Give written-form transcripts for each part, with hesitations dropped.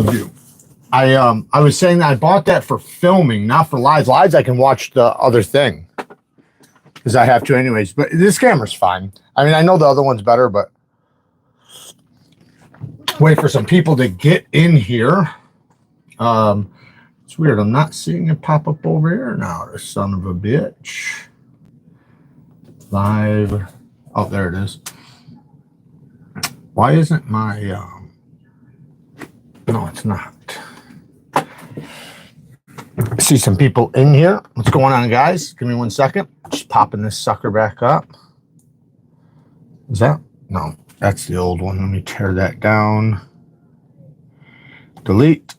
review. I was saying that I bought that for filming, not for lives. Lives I can watch the other thing because I have to anyways. But this camera's fine. I mean, I know the other one's better, but wait for some people to get in here. It's weird. I'm not seeing it pop up over here now. The son of a bitch. Live. Oh, there it is. Why isn't my no, it's not. I see some people in here. What's going on, guys? Give me 1 second. Just popping this sucker back up. Is that? No, that's the old one. Let me tear that down. Delete.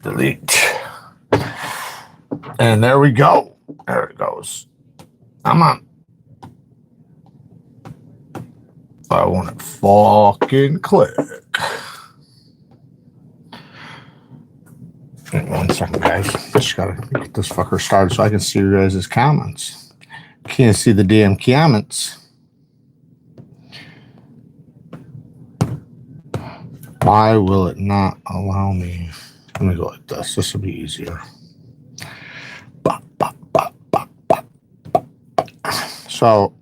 Delete. And there we go. There it goes. I'm on. I want to fucking click. 1 second, guys. Just gotta get this fucker started so I can see your guys' comments. Can't see the damn comments. Why will it not allow me? Let me go like this. This will be easier. So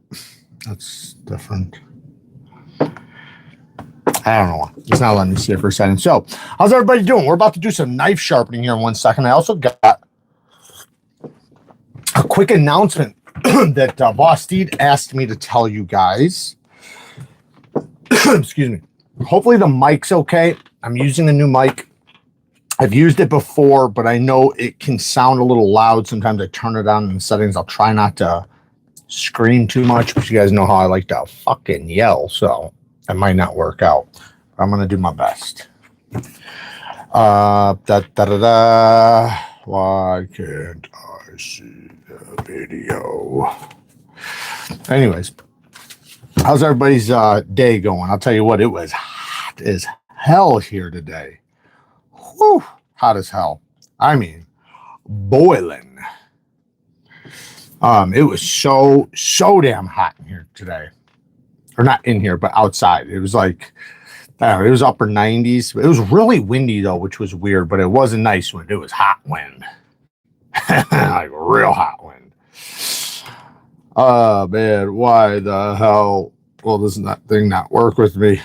that's different. I don't know why. It's not letting me see it for a second. So, how's everybody doing? We're about to do some knife sharpening here in 1 second. I also got a quick announcement that Boss Steed asked me to tell you guys. Excuse me. Hopefully the mic's okay. I'm using a new mic. I've used it before, but I know it can sound a little loud. Sometimes I turn it on in the settings. I'll try not to scream too much, but you guys know how I like to fucking yell, so it might not work out. I'm gonna do my best. Why can't I see the video? Anyways, how's everybody's day going? I'll tell you what, it was hot as hell here today. Whew, hot as hell. I mean, boiling. It was so damn hot in here today. Or not in here, but outside. It was like, I don't know, it was upper 90s. It was really windy though, which was weird, but it was a nice wind. It was hot wind. Like real hot wind. Oh man, why the hell will this thing not work with me?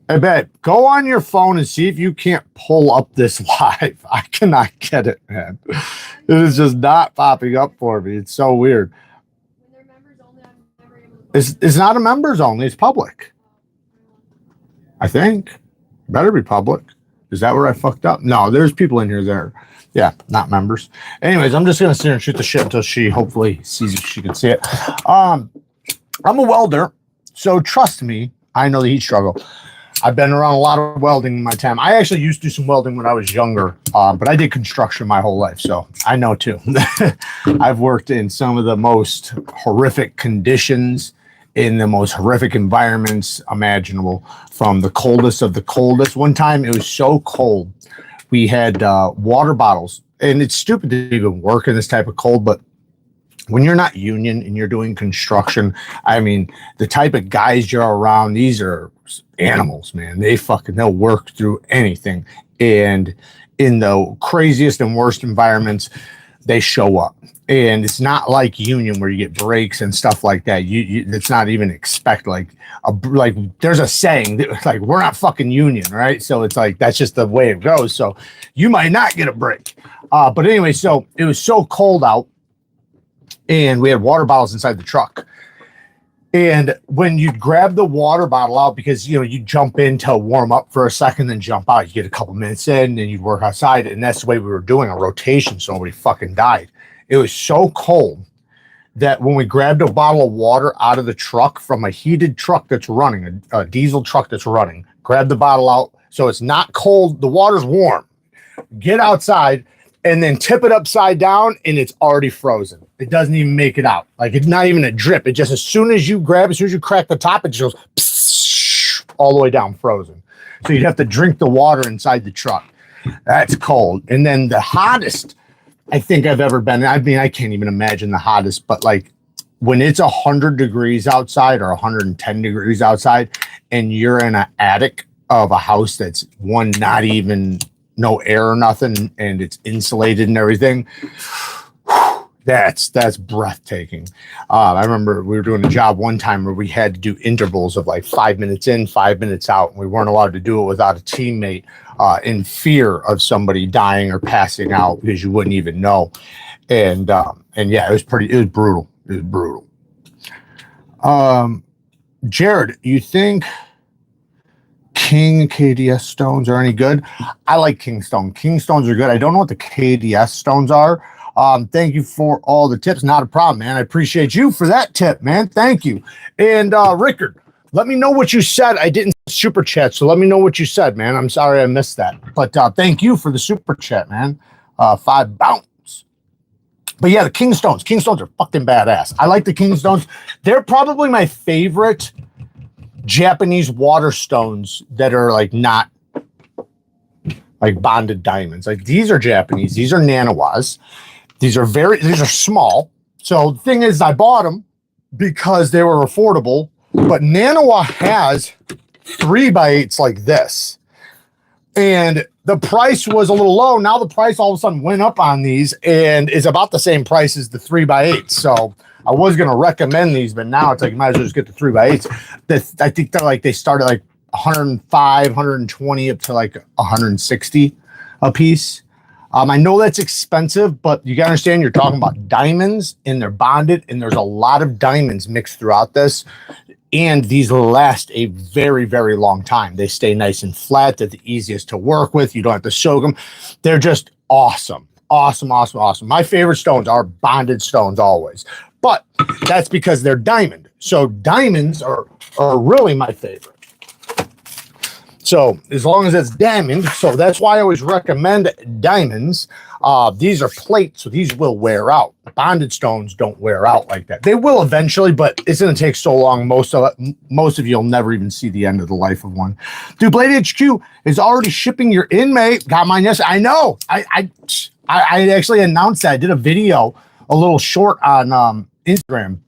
I bet. Go on your phone and see if you can't pull up this live. I cannot get it, man. It is just not popping up for me. It's so weird. It's not a members only. It's public. I think. Better be public. Is that where I fucked up? No, there's people in here there. Yeah, not members. Anyways, I'm just going to sit here and shoot the shit until she hopefully sees if she can see it. I'm a welder, so trust me, I know the heat struggle. I've been around a lot of welding in my time. I actually used to do some welding when I was younger, but I did construction my whole life, so I know too. I've worked in some of the most horrific conditions, in the most horrific environments imaginable, from the coldest of the coldest. One time it was so cold, we had water bottles, and it's stupid to even work in this type of cold, but when you're not union and you're doing construction, I mean, the type of guys you're around, these are animals, man. They'll work through anything. And in the craziest and worst environments, they show up. And it's not like union where you get breaks and stuff like that. It's not even expect like there's a saying that, like, we're not fucking union, right? So it's like that's just the way it goes. So you might not get a break. But anyway, so it was so cold out, and we had water bottles inside the truck. And when you grab the water bottle out, because you jump in to warm up for a second, then jump out, you get a couple minutes in, and you'd work outside, and that's the way we were doing a rotation, so nobody fucking died. It was so cold that when we grabbed a bottle of water out of the truck from a heated truck that's running, a diesel truck that's running, grab the bottle out so it's not cold, the water's warm. Get outside and then tip it upside down, and it's already frozen. It doesn't even make it out. Like, it's not even a drip. It just, as soon as you crack the top, it just goes psh, all the way down, frozen. So you'd have to drink the water inside the truck. That's cold. And then the hottest I think I've ever been. I mean, I can't even imagine the hottest, but like when it's 100 degrees outside or 110 degrees outside and you're in an attic of a house that's one, not even no air or nothing, and it's insulated and everything, that's breathtaking. I remember we were doing a job one time where we had to do intervals of like 5 minutes in, 5 minutes out, and we weren't allowed to do it without a teammate, in fear of somebody dying or passing out, because you wouldn't even know. And yeah, it was brutal. It was brutal. Jared, you think King KDS stones are any good? I like King stone. King stones are good. I don't know what the KDS stones are. Thank you for all the tips. Not a problem, man. I appreciate you for that tip, man. Thank you. And Rickard, let me know what you said. I didn't super chat, so let me know what you said, man. I'm sorry I missed that. But thank you for the super chat, man. 5 bounce. But yeah, the King stones. King stones are fucking badass. I like the King stones. They're probably my favorite Japanese water stones that are like not like bonded diamonds. Like these are Japanese. These are nanawas. These are small. So the thing is, I bought them because they were affordable. But Nanawa has 3x8s like this. And the price was a little low. Now the price all of a sudden went up on these and is about the same price as the 3x8s. So I was going to recommend these, but now it's like, you might as well just get the 3x8s. I think they're like, they start at like 105, 120 up to like 160 a piece. I know that's expensive, but you got to understand, you're talking about diamonds and they're bonded, and there's a lot of diamonds mixed throughout this. And these last a very, very long time. They stay nice and flat. They're the easiest to work with. You don't have to soak them. They're just awesome. Awesome, awesome, awesome. My favorite stones are bonded stones always. But that's because they're diamond. So diamonds are really my favorite. So as long as it's diamond, so that's why I always recommend diamonds. These are plates, so these will wear out. Bonded stones don't wear out like that. They will eventually, but it's going to take so long. Most of you will never even see the end of the life of one. Dude, Blade HQ is already shipping your inmate. Got mine yesterday. I know. I actually announced that. I did a video, a little short on Instagram,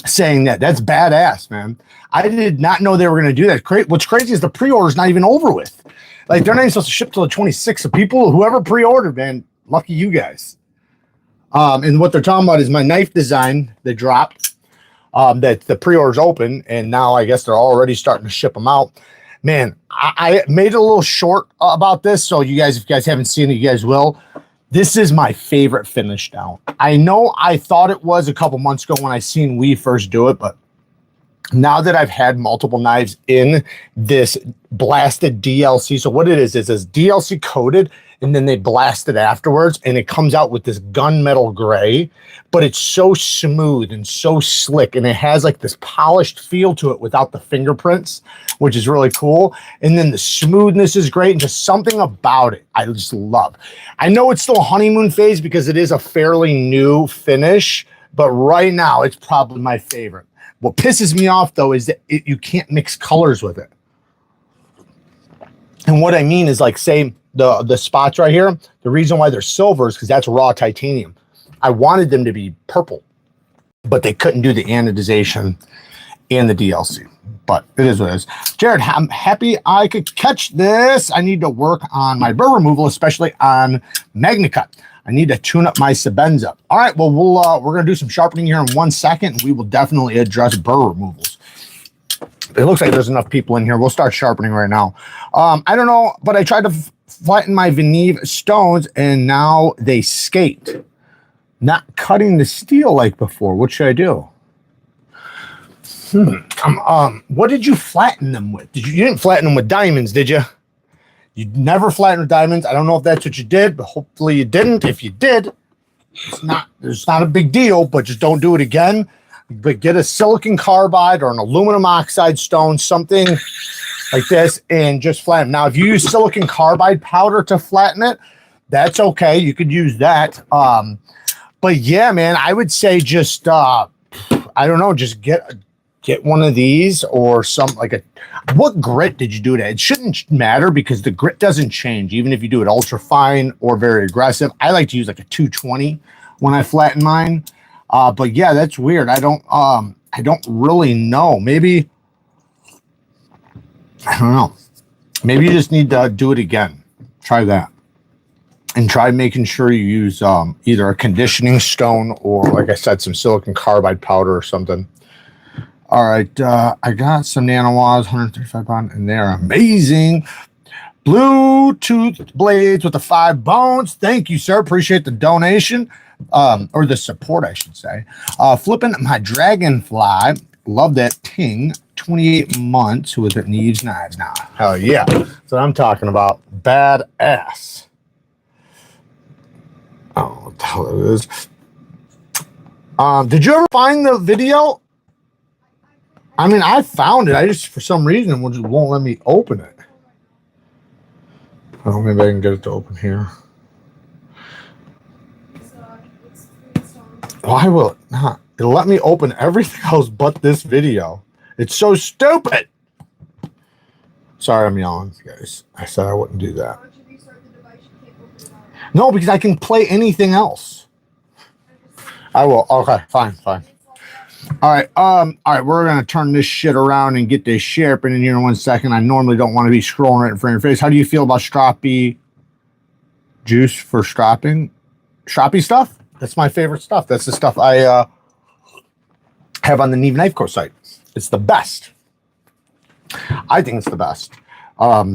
saying that. That's badass, man. I did not know they were going to do that. What's crazy is the pre-order is not even over with. Like, they're not even supposed to ship till the 26th. So people, whoever pre-ordered, man, lucky you guys. And what they're talking about is my knife design that dropped, that the pre-order's open, and now I guess they're already starting to ship them out. Man, I made it a little short about this, so you guys, if you guys haven't seen it, you guys will. This is my favorite finish now. I know I thought it was a couple months ago when I seen we first do it, but now that I've had multiple knives in this blasted DLC, so what it is this DLC coated, and then they blast it afterwards, and it comes out with this gunmetal gray, but it's so smooth and so slick, and it has like this polished feel to it without the fingerprints, which is really cool. And then the smoothness is great, and just something about it I just love. I know it's still a honeymoon phase because it is a fairly new finish, but right now it's probably my favorite. What pisses me off, though, is that you can't mix colors with it. And what I mean is, like, say, the spots right here, the reason why they're silver is because that's raw titanium. I wanted them to be purple, but they couldn't do the anodization in the DLC. But it is what it is. Jared, I'm happy I could catch this. I need to work on my burr removal, especially on MagnaCut. I need to tune up my Sebenza. All right, well, we're going to do some sharpening here in 1 second, and we will definitely address burr removals. It looks like there's enough people in here. We'll start sharpening right now. I don't know, but I tried to flatten my Veneve stones, and now they skate. Not cutting the steel like before. What should I do? What did you flatten them with? You didn't flatten them with diamonds, did you? You never flatten with diamonds. I don't know if that's what you did, but hopefully you didn't. If you did, it's not a big deal, but just don't do it again. But get a silicon carbide or an aluminum oxide stone, something like this, and just flatten. Now, if you use silicon carbide powder to flatten it, that's okay. You could use that. But yeah, man, I would say just I don't know, just get one of these or some like a. What grit did you do that? It shouldn't matter because the grit doesn't change even if you do it ultra fine or very aggressive. I like to use like a 220 when I flatten mine. But yeah, that's weird. I don't really know. Maybe I don't know. Maybe you just need to do it again. Try that. And try making sure you use either a conditioning stone or, like I said, some silicon carbide powder or something. All right, I got some nanowas, 135 pound, and they're amazing. Bluetooth blades with the 5 bones. Thank you, sir. Appreciate the donation, or the support, I should say. Flipping my dragonfly. Love that ting. 28 months with it. Neeves knives now. Hell yeah. That's what I'm talking about. Badass. I don't know what the hell it is. Did you ever find the video? I mean, I found it. I just, for some reason, just won't let me open it. Oh, maybe I can get it to open here. Why will it not? It'll let me open everything else but this video. It's so stupid. Sorry, I'm yelling, guys. I said I wouldn't do that. No, because I can play anything else. I will. Okay, fine. All right, we're gonna turn this shit around and get this sharpening here in 1 second. I normally don't want to be scrolling right in front of your face. How do you feel about stroppy juice for stropping? Stroppy stuff? That's my favorite stuff. That's the stuff I have on the Neeves Knife Co site. It's the best. I think it's the best.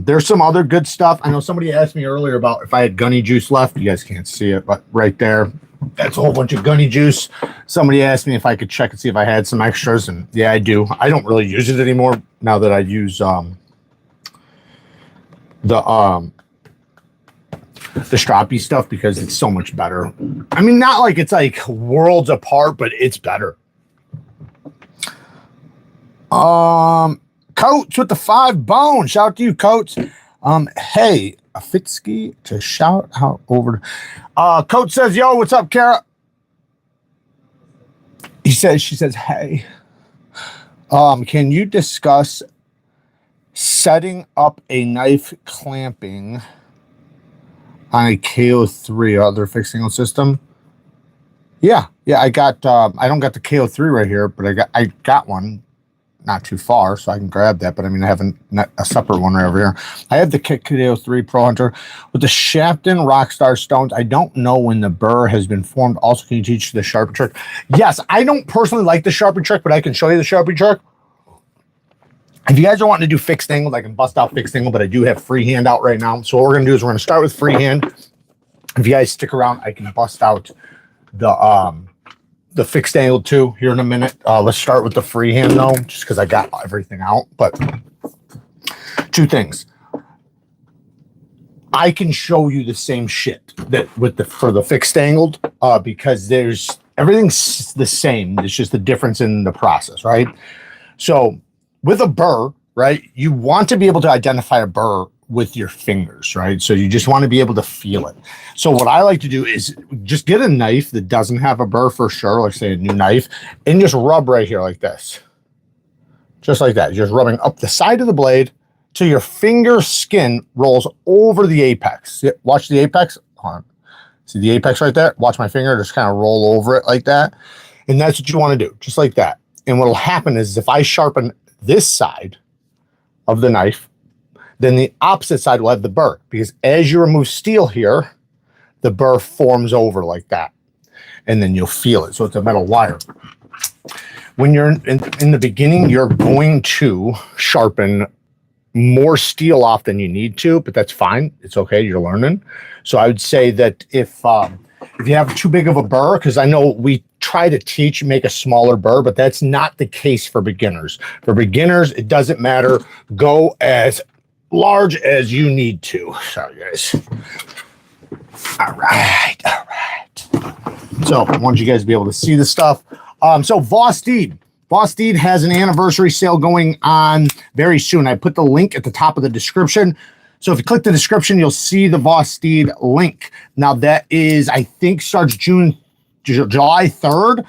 There's some other good stuff. I know somebody asked me earlier about if I had gunny juice left. You guys can't see it, but right there, that's a whole bunch of gunny juice. Somebody asked me if I could check and see if I had some extras, and yeah, I do. I don't really use it anymore now that I use the stroppy stuff because it's so much better. I mean, not like it's like worlds apart, but it's better. Coats with the 5 bones. Shout out to you, Coats. Hey, a Fitsky to shout out over. Coach says, yo, what's up, Kara? She says, hey. Can you discuss setting up a knife clamping on a KO3 or other fixed angle system? Yeah, I got I don't got the KO3 right here, but I got one not too far, so I can grab that. But I mean, I have a separate one right over here. I have the KO3 Pro Hunter with the Shafton Rockstar stones. I don't know when the burr has been formed. Also, can you teach the Sharpie trick? Yes, I don't personally like the Sharpie trick, but I can show you the Sharpie trick. If you guys are wanting to do fixed angle, I can bust out fixed angle, but I do have freehand out right now. So what we're gonna do is we're gonna start with freehand. If you guys stick around, I can bust out the fixed angle too here in a minute. Let's start with the freehand though, just because I got everything out. But 2 things. I can show you the same shit that for the fixed angled because everything's the same. It's just the difference in the process, right? So with a burr, right, you want to be able to identify a burr with your fingers, right? So you just want to be able to feel it. So what I like to do is just get a knife that doesn't have a burr for sure, like say a new knife, and just rub right here like this. Just like that. Just rubbing up the side of the blade till your finger skin rolls over the apex. Watch the apex. Hold on. See the apex right there? Watch my finger just kind of roll over it like that. And that's what you want to do, just like that. And what will happen is if I sharpen this side of the knife, then the opposite side will have the burr, because as you remove steel here, the burr forms over like that, and then you'll feel it. So it's a metal wire. When you're in the beginning, you're going to sharpen more steel off than you need to, but that's fine. It's okay. You're learning. So I would say that if you have too big of a burr, because I know we try to teach make a smaller burr, but that's not the case for beginners. For beginners, it doesn't matter. Go as large as you need to. Sorry, guys. All right. So I want you guys to be able to see the stuff. So Voss Deed has an anniversary sale going on very soon. I put the link at the top of the description. So if you click the description, you'll see the Voss Deed link. Now that is, I think, starts July 3rd.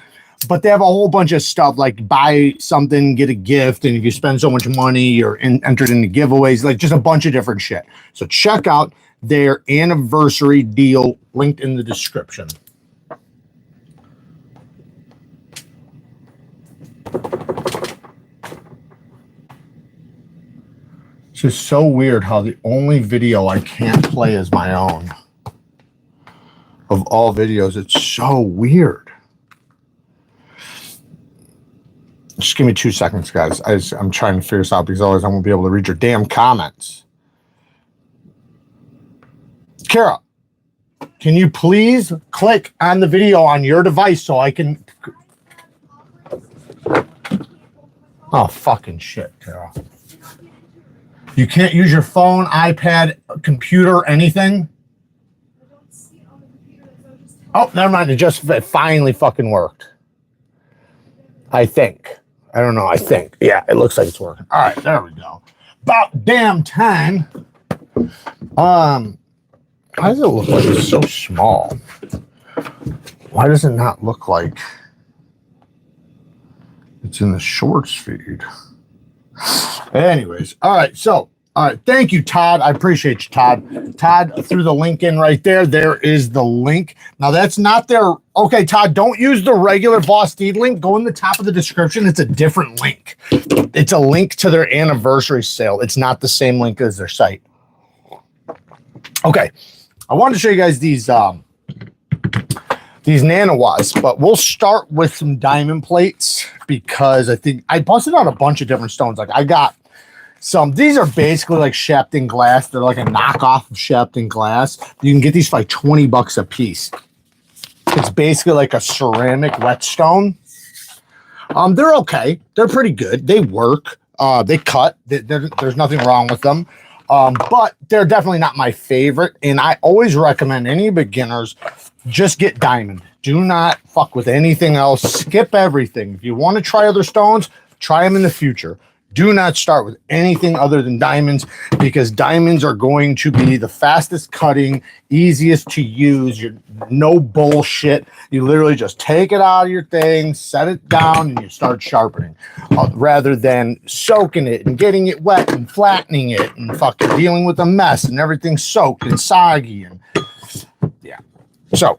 But they have a whole bunch of stuff like buy something, get a gift, and if you spend so much money, you're entered into giveaways, like just a bunch of different shit. So check out their anniversary deal linked in the description. It's just so weird how the only video I can't play is my own. Of all videos, it's so weird. Just give me 2 seconds, guys. I'm trying to figure this out because otherwise I won't be able to read your damn comments. Kara, can you please click on the video on your device so I can... Oh, fucking shit, Kara. You can't use your phone, iPad, computer, anything? Oh, never mind. It finally fucking worked. I think. I don't know. I think. Yeah, it looks like it's working. All right, there we go. About damn time. Why does it look like it's so small? Why does it not look like it's in the shorts feed? Anyways, all right, so, all right, thank you, Todd. I appreciate you, Todd. Todd threw the link in right there. There is the link. Now, that's not their... Okay, Todd, don't use the regular Boss Steed link. Go in the top of the description. It's a different link. It's a link to their anniversary sale. It's not the same link as their site. Okay, I wanted to show you guys these Nanawas, but we'll start with some diamond plates because I think I busted out a bunch of different stones. Like I got some, these are basically like Sharpening glass. They're like a knockoff of Sharpening glass. You can get these for like 20 bucks a piece. It's basically like a ceramic whetstone. They're okay. They're pretty good. They work. They cut. There's nothing wrong with them. But they're definitely not my favorite. And I always recommend any beginners just get diamond. Do not fuck with anything else. Skip everything. If you want to try other stones, try them in the future. Do not start with anything other than diamonds because diamonds are going to be the fastest cutting, easiest to use. You're no bullshit. You literally just take it out of your thing, set it down, and you start sharpening rather than soaking it and getting it wet and flattening it and fucking dealing with a mess and everything soaked and soggy. And yeah. So,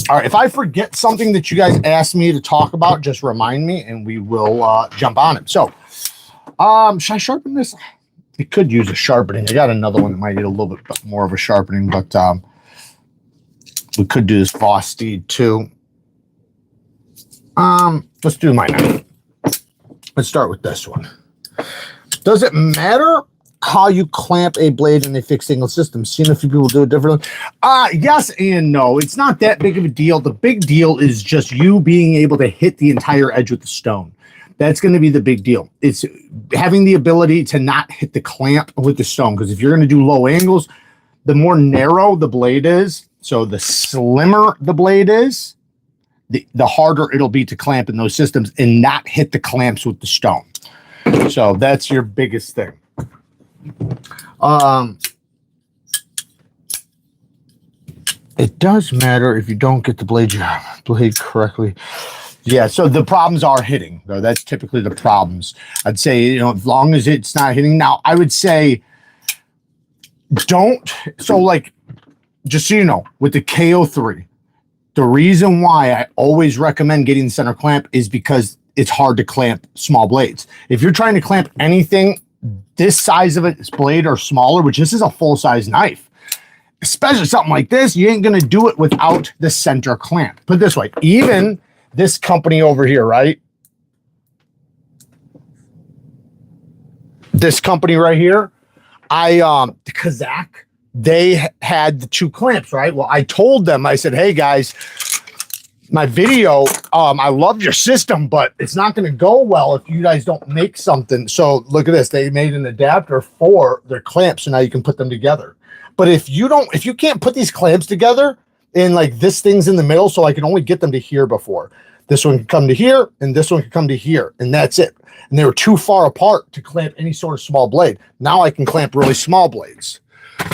all right, if I forget something that you guys asked me to talk about, just remind me and we will jump on it. So, should I sharpen this? It could use a sharpening. I got another one that might need a little bit more of a sharpening, but we could do this Boss Steed too. Let's do my knife. Let's start with this one. Does it matter how you clamp a blade in a fixed angle system? Seen a few people do it differently. Yes and no. It's not that big of a deal. The big deal is just you being able to hit the entire edge with the stone. That's going to be the big deal. It's having the ability to not hit the clamp with the stone, because if you're going to do low angles, the more narrow the blade is, so the slimmer the blade is, the harder it'll be to clamp in those systems and not hit the clamps with the stone. So that's your biggest thing. It does matter if you don't get the blade correctly. Yeah, so the problems are hitting, though. That's typically the problems. I'd say, you know, as long as it's not hitting. Now, I would say don't. So, like, just so you know, with the KO3, the reason why I always recommend getting the center clamp is because it's hard to clamp small blades. If you're trying to clamp anything this size of its blade or smaller, which this is a full-size knife, especially something like this, you ain't going to do it without the center clamp. Put it this way, even this company over here, right? This company right here, the Kazakh, they had the 2 clamps, right? Well, I told them, I said, hey guys, my video, I love your system, but it's not going to go well if you guys don't make something. So look at this. They made an adapter for their clamps, so now you can put them together. But if you can't put these clamps together and like this thing's in the middle, so I can only get them to here before. This one can come to here and this one can come to here, and that's it. And they were too far apart to clamp any sort of small blade. Now I can clamp really small blades.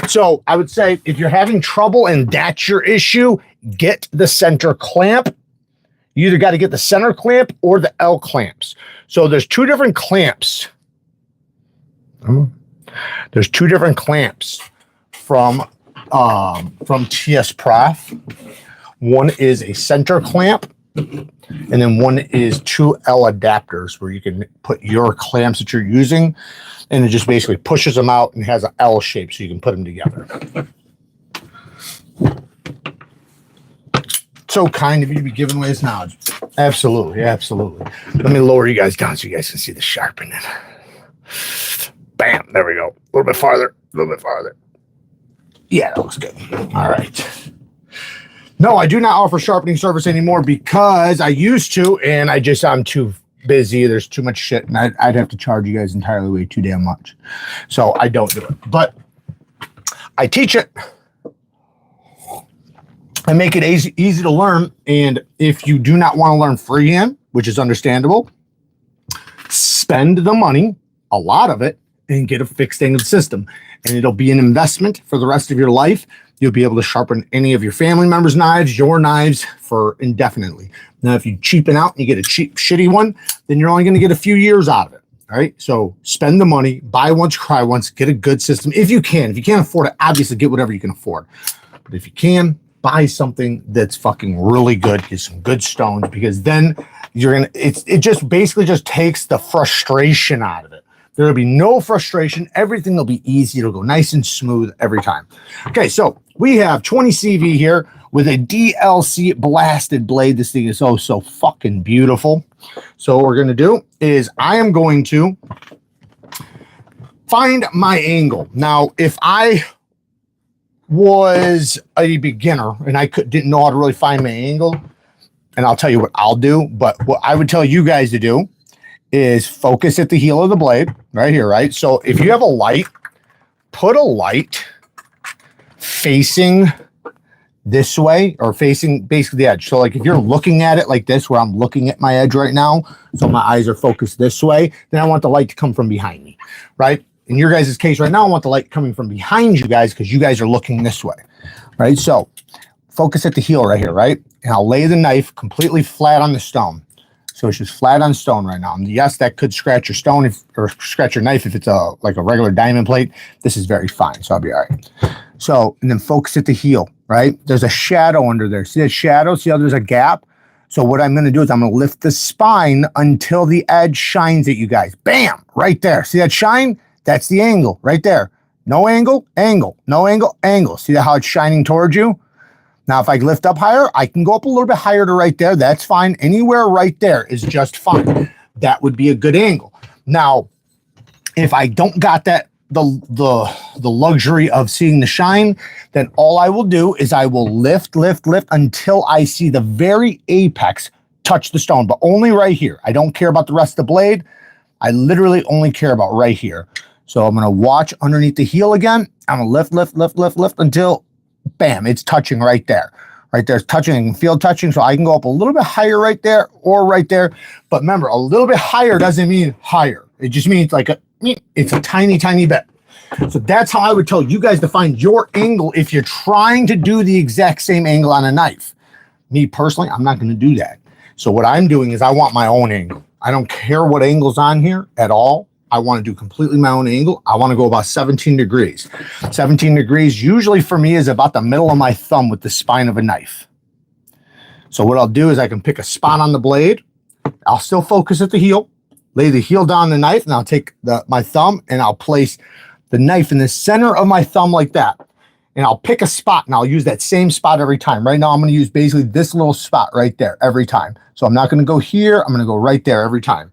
So I would say if you're having trouble and that's your issue, get the center clamp. You either got to get the center clamp or the L clamps. So there's 2 different clamps. There's 2 different clamps from TS Prof. One is a center clamp And then one is 2L adapters where you can put your clamps that you're using, and it just basically pushes them out and has an L shape so you can put them together. So kind of you to be giving away this knowledge. Absolutely, absolutely. Let me lower you guys down so you guys can see the sharpening. Bam, there we go. A little bit farther, a little bit farther. Yeah, that looks good. All right. No, I do not offer sharpening service anymore because I used to, and I'm too busy. There's too much shit, and I'd have to charge you guys entirely way too damn much. So I don't do it. But I teach it. I make it easy to learn, and if you do not want to learn freehand, which is understandable, spend the money, a lot of it, and get a fixed angle system, and it'll be an investment for the rest of your life. You'll be able to sharpen any of your family members' knives, your knives, for indefinitely. Now, if you cheapen out and you get a cheap, shitty one, then you're only going to get a few years out of it. All right, so spend the money, buy once, cry once, get a good system if you can. If you can't afford it, obviously get whatever you can afford, but if you can, buy something that's fucking really good, get some good stones, because then you're gonna, it just basically just takes the frustration out of it. There'll be no frustration. Everything will be easy. It'll go nice and smooth every time. Okay, so we have 20 CV here with a DLC blasted blade. This thing is so fucking beautiful. So what we're gonna do is I am going to find my angle. Now, if I was a beginner and I didn't know how to really find my angle, and I'll tell you what I'll do, but what I would tell you guys to do is focus at the heel of the blade right here, right? So if you have a light, put a light facing this way or facing basically the edge. So like if you're looking at it like this, where I'm looking at my edge right now, so my eyes are focused this way, then I want the light to come from behind me, right? In your guys' case right now, I want the light coming from behind you guys because you guys are looking this way, right? So focus at the heel right here, right? And I'll lay the knife completely flat on the stone. So it's just flat on stone right now. And yes, that could scratch your stone or scratch your knife if it's like a regular diamond plate. This is very fine, so I'll be all right. So, and then focus at the heel, right? There's a shadow under there. See that shadow? See how there's a gap? So what I'm going to do is I'm going to lift the spine until the edge shines at you guys. Bam! Right there. See that shine? That's the angle right there. No angle, angle, no angle, angle. See how it's shining towards you? Now, if I lift up higher, I can go up a little bit higher to right there. That's fine. Anywhere right there is just fine. That would be a good angle. Now, if I don't got that, the luxury of seeing the shine, then all I will do is I will lift until I see the very apex touch the stone, but only right here. I don't care about the rest of the blade. I literally only care about right here. So I'm going to watch underneath the heel again. I'm going to lift until, bam, it's touching right there. Right there, it's touching. I can feel touching, so I can go up a little bit higher right there or right there. But remember, a little bit higher doesn't mean higher. It just means like it's a tiny, tiny bit. So that's how I would tell you guys to find your angle if you're trying to do the exact same angle on a knife. Me personally, I'm not going to do that. So what I'm doing is I want my own angle. I don't care what angle's on here at all. I want to do completely my own angle. I want to go about 17 degrees. 17 degrees usually for me is about the middle of my thumb with the spine of a knife. So what I'll do is I can pick a spot on the blade. I'll still focus at the heel, lay the heel down the knife, and I'll take my thumb and I'll place the knife in the center of my thumb like that. And I'll pick a spot and I'll use that same spot every time. Right now, I'm going to use basically this little spot right there every time. So I'm not going to go here. I'm going to go right there every time.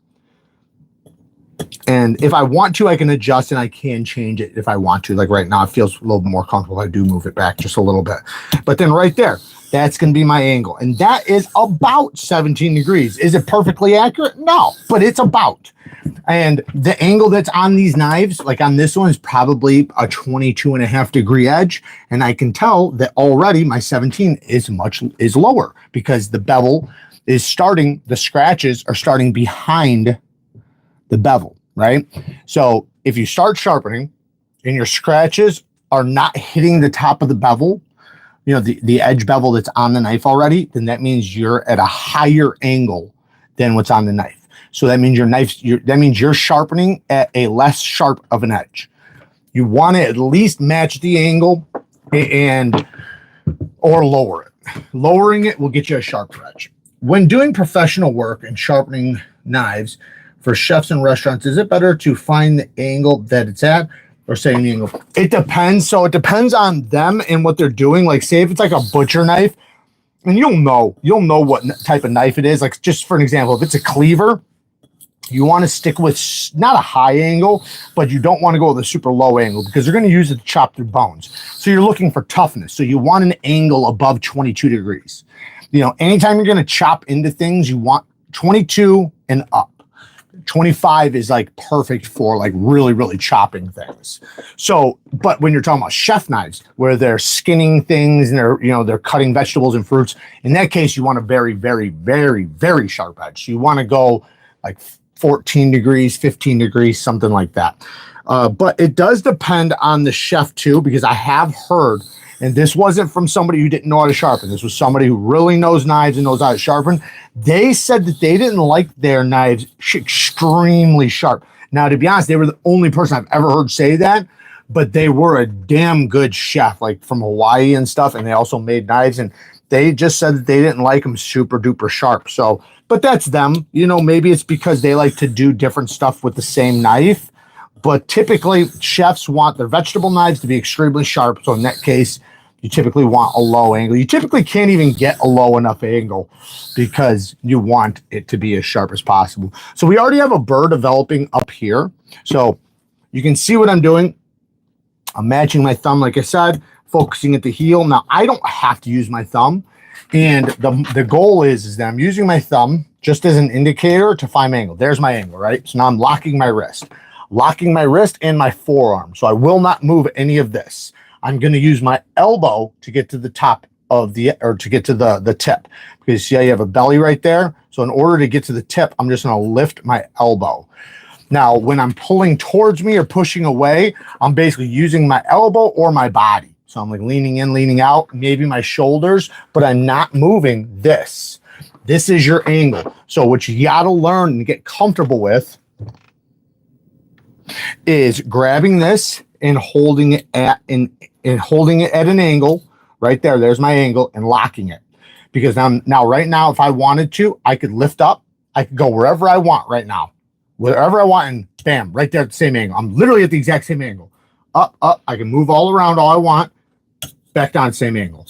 And if I want to, I can adjust and I can change it if I want to. Like right now, it feels a little more comfortable. I do move it back just a little bit. But then right there, that's going to be my angle. And that is about 17 degrees. Is it perfectly accurate? No, but it's about. And the angle that's on these knives, like on this one, is probably a 22.5 degree edge. And I can tell that already my 17 is lower because the bevel is starting, the scratches are starting behind the bevel, right? So if you start sharpening and your scratches are not hitting the top of the bevel, you know, the edge bevel that's on the knife already, then that means you're at a higher angle than what's on the knife. So that means that means you're sharpening at a less sharp of an edge. You want to at least match the angle or lower it. Lowering it will get you a sharper edge. when doing professional work and sharpening knives for chefs and restaurants, is it better to find the angle that it's at or setting the angle? It depends. So it depends on them and what they're doing. Like, say if it's like a butcher knife, and you'll know what type of knife it is. Like, just for an example, if it's a cleaver, you want to stick with not a high angle, but you don't want to go with a super low angle because you're going to use it to chop through bones. So you're looking for toughness. So you want an angle above 22 degrees. You know, anytime you're going to chop into things, you want 22 and up. 25 is like perfect for like really, really chopping things. So, but when you're talking about chef knives where they're skinning things and they're, you know, they're cutting vegetables and fruits, in that case, you want a very, very, very, very sharp edge. So you want to go like 14 degrees, 15 degrees, something like that. But it does depend on the chef too, because I have heard, and this wasn't from somebody who didn't know how to sharpen. This was somebody who really knows knives and knows how to sharpen. They said that they didn't like their knives extremely sharp. Now, to be honest, they were the only person I've ever heard say that, but they were a damn good chef, like from Hawaii and stuff, and they also made knives, and they just said that they didn't like them super duper sharp. So, but that's them. You know, maybe it's because they like to do different stuff with the same knife, but typically chefs want their vegetable knives to be extremely sharp. So in that case, you typically want a low angle. You typically can't even get a low enough angle because you want it to be as sharp as possible. So we already have a burr developing up here. So you can see what I'm doing. I'm matching my thumb, like I said, focusing at the heel. Now, I don't have to use my thumb. And the goal is that I'm using my thumb just as an indicator to find my angle. There's my angle, right? So now I'm locking my wrist and my forearm. So I will not move any of this. I'm going to use my elbow to get to the top of the, or to get to the tip, because see how you have a belly right there. So in order to get to the tip, I'm just going to lift my elbow. Now, when I'm pulling towards me or pushing away, I'm basically using my elbow or my body. So I'm like leaning in, leaning out, maybe my shoulders, but I'm not moving this. This is your angle. So what you got to learn and get comfortable with is grabbing this and holding it at an angle right there. There's my angle, and locking it. Because right now, if I wanted to, I could lift up. I could go wherever I want right now, wherever I want, and bam, right there at the same angle. I'm literally at the exact same angle. Up. I can move all around all I want. Back down, same angle.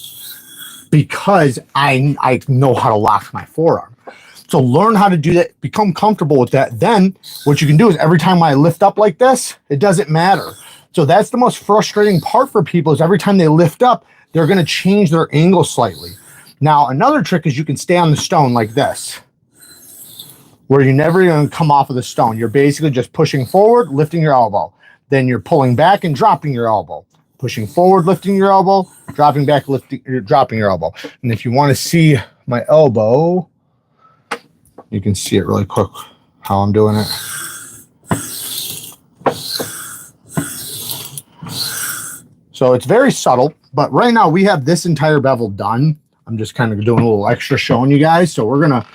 Because I know how to lock my forearm. So learn how to do that. Become comfortable with that. Then what you can do is every time I lift up like this, it doesn't matter. So that's the most frustrating part for people, is every time they lift up, they're going to change their angle slightly. Now, another trick is you can stay on the stone like this, where you're never going to come off of the stone. You're basically just pushing forward, lifting your elbow. Then you're pulling back and dropping your elbow. Pushing forward, lifting your elbow, dropping back, dropping your elbow. And if you want to see my elbow, you can see it really quick how I'm doing it. So it's very subtle, but right now we have this entire bevel done. I'm just kind of doing a little extra showing you guys. So we're going to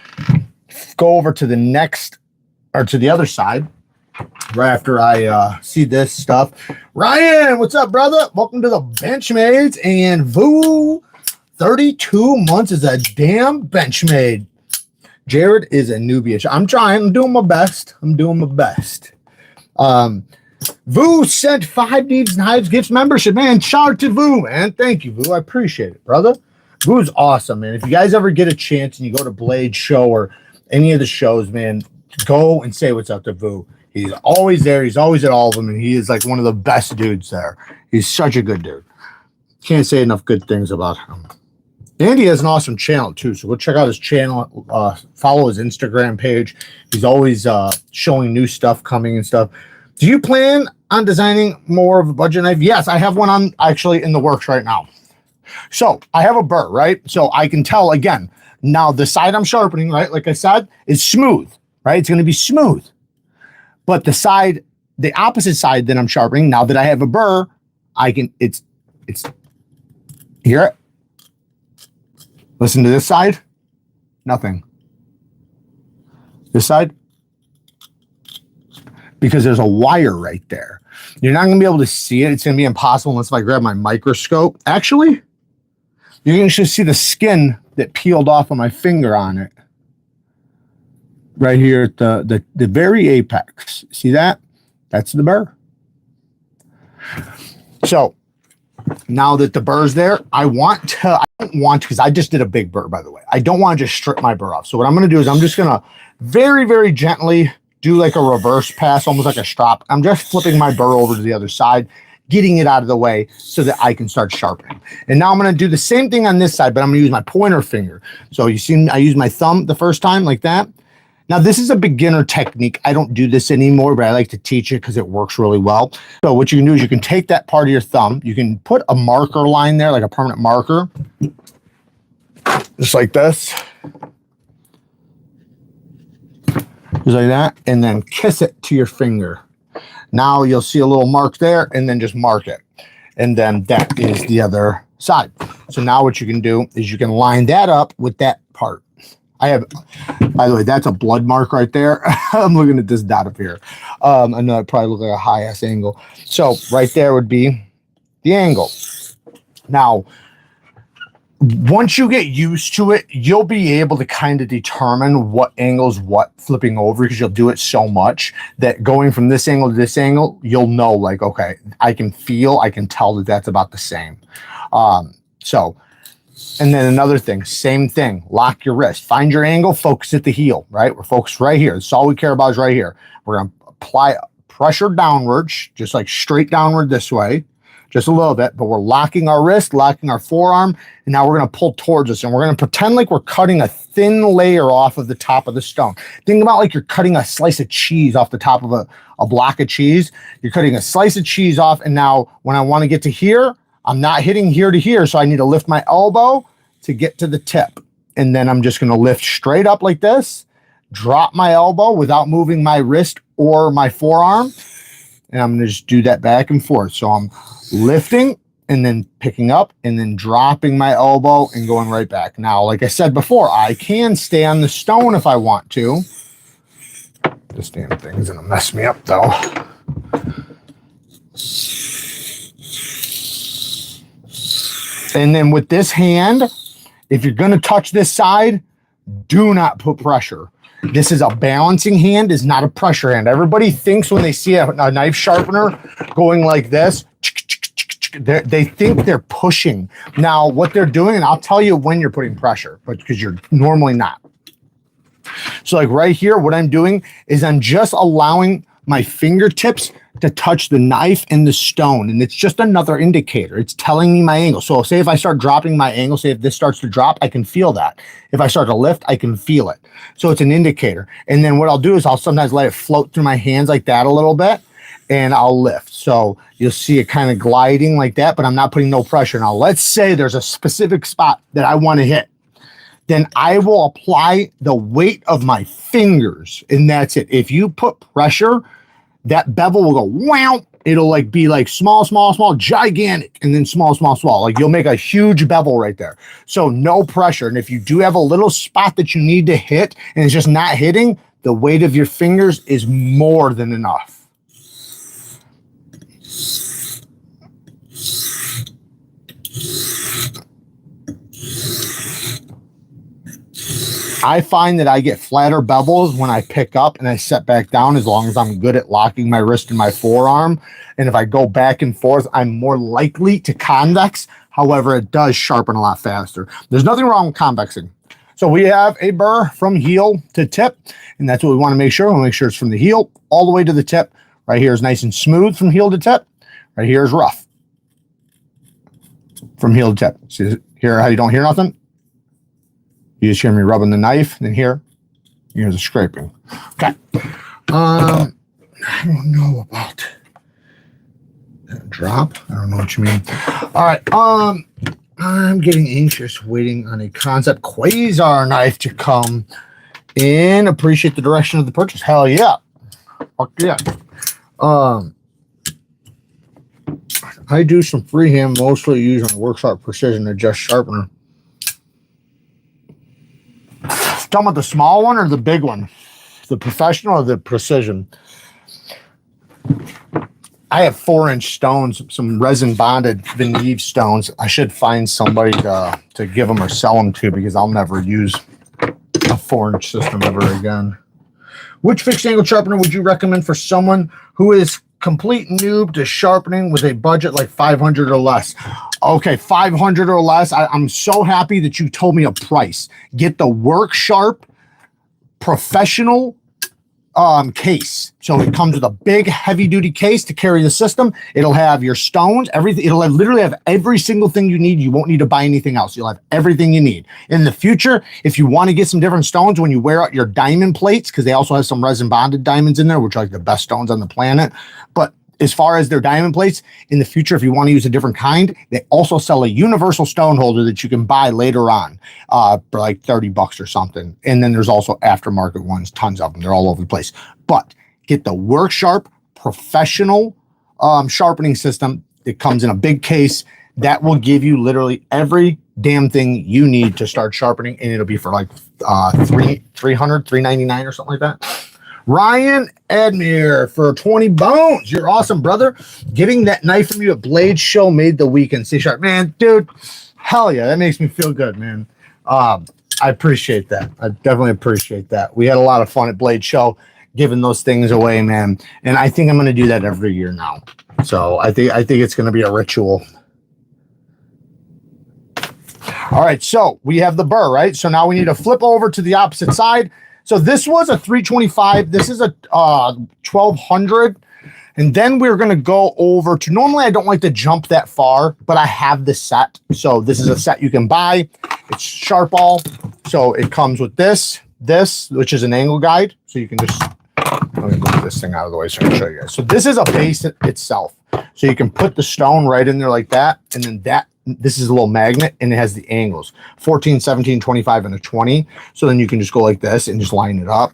go over to the next, or to the other side, right after I see this stuff. Ryan, what's up, brother? Welcome to the Benchmades. And Voo, 32 months is a damn Benchmade. Jared is a newbie. I'm trying. I'm doing my best. Voo sent 5 Neeves Knives Gifts membership, man. Shout out to Voo, man. Thank you, Voo. I appreciate it, brother. Voo's awesome, man. If you guys ever get a chance and you go to Blade Show or any of the shows, man, go and say what's up to Voo. He's always there. He's always at all of them, and he is like one of the best dudes there. He's such a good dude. Can't say enough good things about him. And he has an awesome channel too, so go check out his channel. Follow his Instagram page. He's always showing new stuff coming and stuff. Do you plan on designing more of a budget knife? Yes, I have one on actually in the works right now. So I have a Burr, right? So I can tell again. Now the side I'm sharpening, right, like I said, is smooth, right? It's going to be smooth. But the opposite side that I'm sharpening, now that I have a Burr, I can, it's, hear it? Listen to this side. Nothing. This side. Because there's a wire right there. You're not going to be able to see it. It's going to be impossible unless I grab my microscope. Actually, you can just see the skin that peeled off of my finger on it. right here at the very apex. See that? That's the burr. So now that the burr's there, I don't want to, because I just did a big burr, by the way. I don't want to just strip my burr off. So what I'm going to do is I'm just going to very, very gently do like a reverse pass, almost like a strop. I'm just flipping my burr over to the other side, getting it out of the way so that I can start sharpening. And now I'm going to do the same thing on this side, but I'm going to use my pointer finger. So you see, I used my thumb the first time like that. Now, this is a beginner technique. I don't do this anymore, but I like to teach it because it works really well. So what you can do is you can take that part of your thumb. You can put a marker line there, like a permanent marker, just like this. Just like that. And then kiss it to your finger. Now you'll see a little mark there, and then just mark it. And then that is the other side. So now what you can do is you can line that up with that part. I have, by the way, that's a blood mark right there. I'm looking at this dot up here. I know it probably looks like a high-ass angle. So right there would be the angle. Now, once you get used to it, you'll be able to kind of determine what angle's what flipping over, because you'll do it so much that going from this angle to this angle, you'll know, like, okay, I can tell that that's about the same. And then another thing, same thing, lock your wrist. Find your angle, focus at the heel, right? We're focused right here. That's all we care about is right here. We're going to apply pressure downwards, just like straight downward this way, just a little bit, but we're locking our wrist, locking our forearm, and now we're going to pull towards us, and we're going to pretend like we're cutting a thin layer off of the top of the stone. Think about like you're cutting a slice of cheese off the top of a block of cheese. You're cutting a slice of cheese off, and now when I want to get to here, I'm not hitting here to here, so I need to lift my elbow to get to the tip. And then I'm just going to lift straight up like this, drop my elbow without moving my wrist or my forearm, and I'm going to just do that back and forth. So I'm lifting and then picking up and then dropping my elbow and going right back. Now, like I said before, I can stay on the stone if I want to. This damn thing's going to mess me up, though. And then with this hand, if you're going to touch this side, do not put pressure. This is a balancing hand, is not a pressure hand. Everybody thinks when they see a knife sharpener going like this, they think they're pushing. Now, what they're doing, and I'll tell you when you're putting pressure, but because you're normally not. So like right here, what I'm doing is I'm just allowing my fingertips to touch the knife and the stone, and it's just another indicator. It's telling me my angle. So say if I start dropping my angle, say if this starts to drop, I can feel that. If I start to lift, I can feel it. So it's an indicator. And then what I'll do is I'll sometimes let it float through my hands like that a little bit, and I'll lift. So you'll see it kind of gliding like that, but I'm not putting no pressure. Now let's say there's a specific spot that I want to hit. Then I will apply the weight of my fingers, and that's it. If you put pressure, that bevel will go wow. It'll like be like small, small, small, gigantic, and then small, small, small. Like you'll make a huge bevel right there. So no pressure. And if you do have a little spot that you need to hit and it's just not hitting, the weight of your fingers is more than enough. I find that I get flatter bevels when I pick up and I set back down, as long as I'm good at locking my wrist and my forearm. And if I go back and forth, I'm more likely to convex. However, it does sharpen a lot faster. There's nothing wrong with convexing. So we have a burr from heel to tip, and that's what we want to make sure. We want to make sure it's from the heel all the way to the tip. Right here is nice and smooth from heel to tip. Right here is rough from heel to tip. See here how you don't hear nothing? You just hear me rubbing the knife, and then here, here's the scraping. Okay. I don't know about that drop. I don't know what you mean. All right. I'm getting anxious waiting on a Concept Quasar knife to come in. Appreciate the direction of the purchase. Hell yeah. Fuck yeah. I do some freehand, mostly using WORKSHARP Precision Adjust Sharpener. Talking about the small one or the big one? The Professional or the Precision? I have 4-inch stones, some resin bonded Neeves stones. I should find somebody to give them or sell them to, because I'll never use a 4-inch system ever again. Which fixed angle sharpener would you recommend for someone who is complete noob to sharpening with a budget like 500 or less? Okay, 500 or less. I'm so happy that you told me a price. Get the WORKSHARP professional case. So it comes with a big heavy duty case to carry the system. It'll have your stones, everything. It'll literally have every single thing you need. You won't need to buy anything else. You'll have everything you need. In the future, if you want to get some different stones when you wear out your diamond plates, because they also have some resin bonded diamonds in there, which are like the best stones on the planet. But as far as their diamond plates, in the future, if you want to use a different kind, they also sell a universal stone holder that you can buy later on for like 30 bucks or something. And then there's also aftermarket ones, tons of them. They're all over the place. But get the WORKSHARP professional sharpening system. It comes in a big case that will give you literally every damn thing you need to start sharpening. And it'll be for like $399 or something like that. Ryan Edmere for 20 bones. You're awesome, brother. Getting that knife from you at Blade Show made the weekend. Stay sharp. Man, dude, hell yeah. That makes me feel good, man. I appreciate that. I definitely appreciate that. We had a lot of fun at Blade Show giving those things away, man. And I think I'm going to do that every year now. So I think it's going to be a ritual. All right, so we have the Burr, right? So now we need to flip over to the opposite side. So this was a 325. This is a 1200. And then we're going to go over to, normally I don't like to jump that far, but I have this set. So this is a set you can buy. It's Sharp All. So it comes with this, which is an angle guide. So you can just, let me move this thing out of the way so I can show you guys. So this is a base itself. So you can put the stone right in there like that. And then this is a little magnet and it has the angles 14, 17, 25, and a 20. So then you can just go like this and just line it up.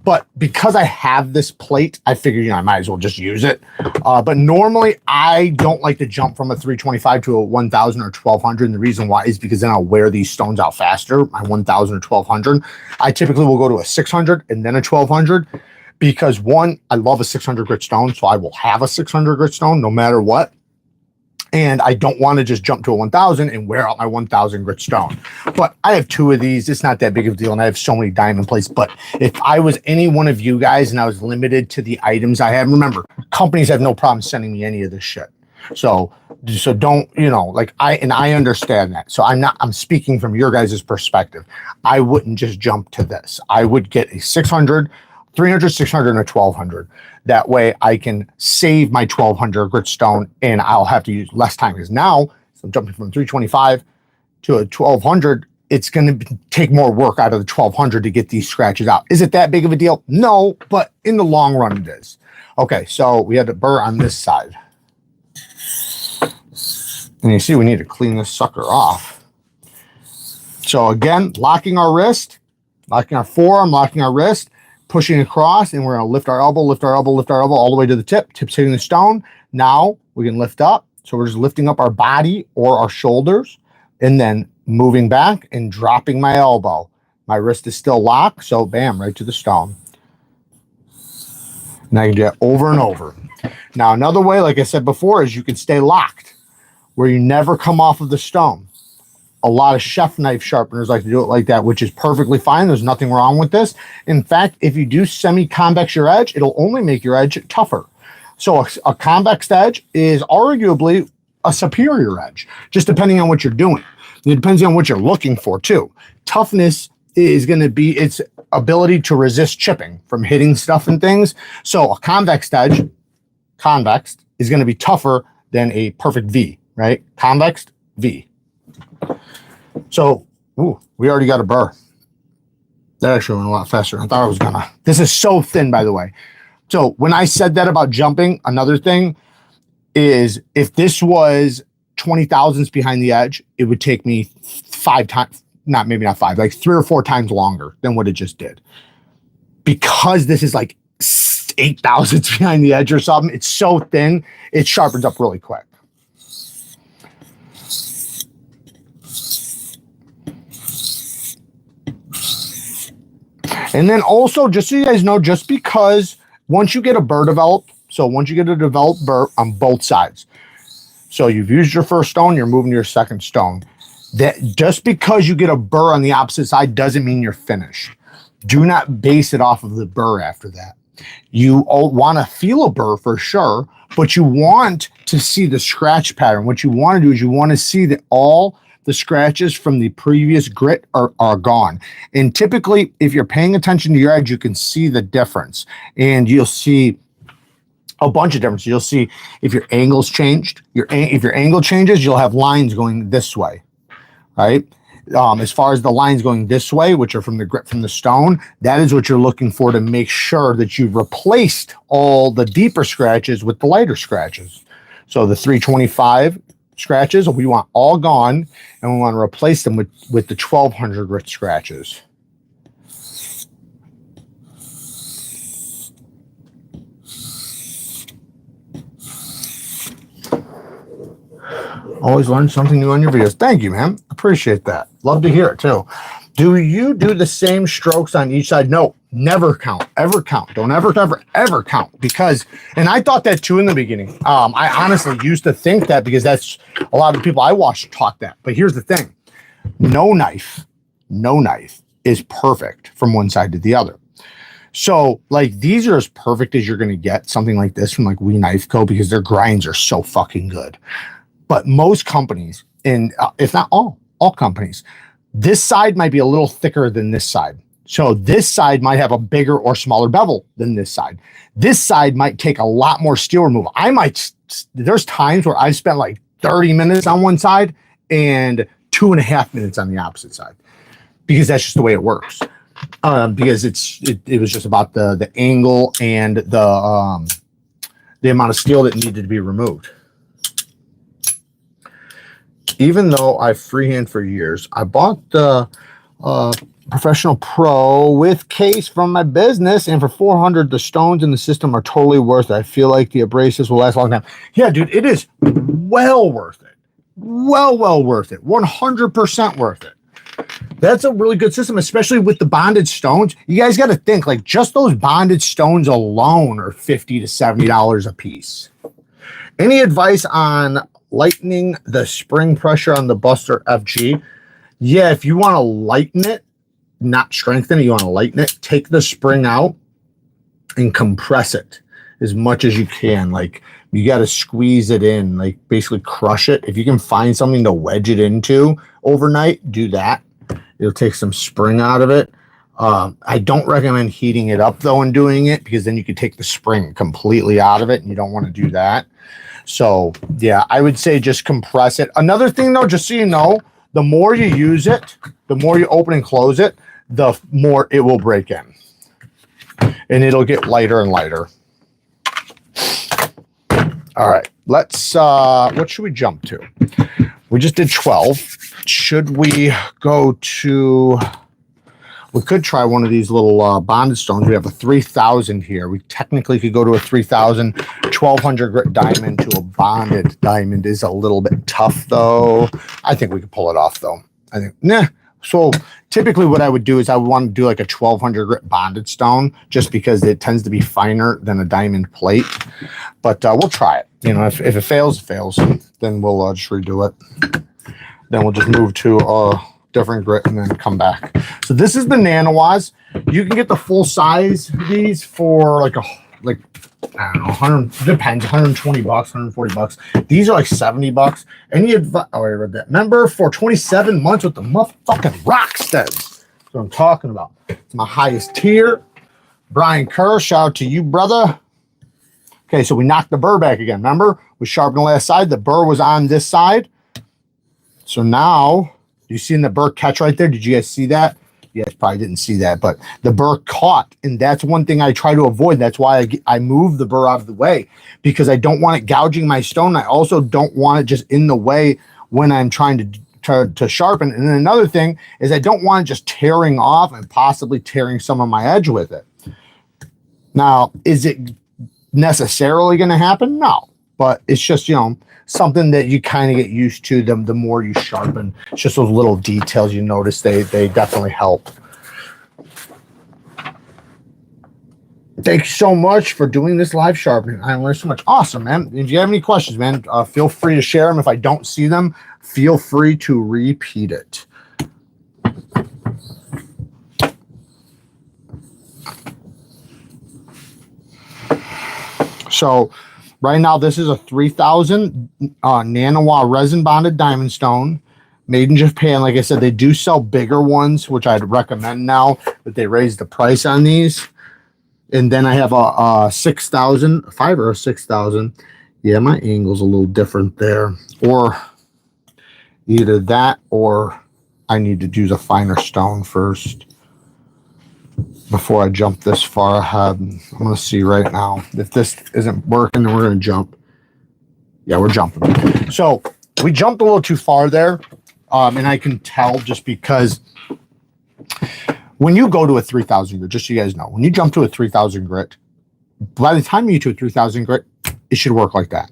But because I have this plate, I figured, I might as well just use it. But normally I don't like to jump from a 325 to a 1000 or 1200. And the reason why is because then I'll wear these stones out faster. My 1000 or 1200. I typically will go to a 600 and then a 1200. Because one, I love a 600 grit stone. So I will have a 600 grit stone no matter what. And I don't want to just jump to a 1000 and wear out my 1000 grit stone. But I have two of these. It's not that big of a deal. And I have so many diamond plates. But if I was any one of you guys and I was limited to the items I have, remember, companies have no problem sending me any of this shit. So don't, I understand that. So I'm speaking from your guys' perspective. I wouldn't just jump to this. I would get a 600, 300, 600, and a 1200. That way I can save my 1200 grit stone and I'll have to use less time, because now so I'm jumping from 325 to a 1200. It's going to take more work out of the 1200 to get these scratches out. Is it that big of a deal? No, but in the long run it is. Okay, so we had the Burr on this side. And you see we need to clean this sucker off. So again, locking our wrist, locking our forearm, locking our wrist, pushing across, and we're going to lift our elbow, lift our elbow, lift our elbow all the way to the tip. Tip's hitting the stone. Now we can lift up. So we're just lifting up our body or our shoulders and then moving back and dropping my elbow. My wrist is still locked. So bam, right to the stone. And I can do it over and over. Now another way, like I said before, is you can stay locked where you never come off of the stone. A lot of chef knife sharpeners like to do it like that, which is perfectly fine. There's nothing wrong with this. In fact, if you do semi-convex your edge, it'll only make your edge tougher. So a convex edge is arguably a superior edge, just depending on what you're doing. It depends on what you're looking for too. Toughness is going to be its ability to resist chipping from hitting stuff and things. So a convex edge, is going to be tougher than a perfect V, right? Convex V. So, we already got a Burr. That actually went a lot faster. I thought I was gonna. This is so thin, by the way. So when I said that about jumping, another thing is if this was 20 thousandths behind the edge, it would take me 5 times, maybe not 5, like 3 or 4 times longer than what it just did. Because this is like 8 thousandths behind the edge or something, it's so thin, it sharpens up really quick. And then also, just so you guys know, just because once you get a Burr developed, so once you get a developed Burr on both sides, so you've used your first stone, you're moving to your second stone, that just because you get a Burr on the opposite side doesn't mean you're finished. Do not base it off of the burr after that. You want to feel a burr for sure, but you want to see the scratch pattern. What you want to do is you want to see that all the scratches from the previous grit are gone. And typically, if you're paying attention to your edge, you can see the difference. And you'll see a bunch of differences. You'll see if your angle's changed. If your angle changes, you'll have lines going this way, right? As far as the lines going this way, which are from the grit from the stone, that is what you're looking for to make sure that you've replaced all the deeper scratches with the lighter scratches. So the 325 scratches, we want all gone, and we want to replace them with the 1200 grit scratches. Always learn something new on your videos. Thank you, man. Appreciate that. Love to hear it too. Do you do the same strokes on each side? No, never count, ever count. Don't ever count, because, and I thought that too in the beginning. I honestly used to think that, because that's a lot of the people I watched taught that. But here's the thing. No knife is perfect from one side to the other. So like these are as perfect as you're going to get, something like this from like We Knife Co, because their grinds are so fucking good. But most companies, and if not all companies, this side might be a little thicker than this side. So this side might have a bigger or smaller bevel than this side. This side might take a lot more steel removal. There's times where I've spent like 30 minutes on one side and 2.5 minutes on the opposite side, because that's just the way it works. Because it was just about the angle and the amount of steel that needed to be removed. Even though I freehand for years, I bought the Professional Pro with case from my business, and for $400, the stones in the system are totally worth it. I feel like the abrasives will last a long time. Yeah, dude, it is well worth it. Well worth it. 100% worth it. That's a really good system, especially with the bonded stones. You guys got to think, like, just those bonded stones alone are $50 to $70 a piece. Any advice on lightening the spring pressure on the Buster FG? Yeah, if you want to lighten it, not strengthen it, you want to lighten it, take the spring out and compress it as much as you can. Like, you got to squeeze it in, like basically crush it. If you can find something to wedge it into overnight, do that. It'll take some spring out of it. I don't recommend heating it up though and doing it, because then you could take the spring completely out of it, and you don't want to do that. So yeah, I would say just compress it. Another thing though, just so you know, the more you use it, the more you open and close it, the more it will break in, and it'll get lighter and lighter. All right, let's, what should we jump to? We just did 12. Should we go to, we could try one of these little bonded stones. We have a 3000 here. We technically could go to a 3000. 1200 grit diamond to a bonded diamond is a little bit tough though. I think we could pull it off though. I think, nah. So typically what I would do is I would want to do like a 1200 grit bonded stone, just because it tends to be finer than a diamond plate. But we'll try it. You know, if it fails, it fails. Then we'll just redo it. Then we'll just move to a different grit and then come back. So this is the Nanoas. You can get the full size of these for like I don't know, 100, depends, 120 bucks, 140 bucks. These are like 70 bucks. Any advice? Oh, I read that. Member for 27 months with the motherfucking Rocksteads. That's what I'm talking about. It's my highest tier. Brian Kerr, shout out to you, brother. Okay, so we knocked the burr back again. Remember, we sharpened the last side. The burr was on this side. So now, you seen the burr catch right there? Did you guys see that? You guys probably didn't see that, but the burr caught, and that's one thing I try to avoid. That's why I move the burr out of the way, because I don't want it gouging my stone. I also don't want it just in the way when I'm trying to sharpen. And then another thing is I don't want it just tearing off and possibly tearing some of my edge with it. Now, is it necessarily going to happen? No, but it's just, you know, something that you kind of get used to the more you sharpen. It's just those little details you notice, they definitely help. Thank you so much for doing this live sharpening. I learned so much. Awesome, man. If you have any questions, man, feel free to share them. If I don't see them, feel free to repeat it. So right now, this is a 3000 nanowa resin bonded diamond stone made in Japan. Like I said, they do sell bigger ones, which I'd recommend now that they raised the price on these. And then I have a 6000, 5 or a 6000. Yeah, my angle's a little different there. Or either that or I need to use a finer stone first before I jump this far ahead. I'm going to see right now. If this isn't working, then we're going to jump. Yeah, we're jumping. So we jumped a little too far there. And I can tell just because when you go to a 3000 grit, just so you guys know, when you jump to a 3000 grit, by the time you get to a 3000 grit, it should work like that.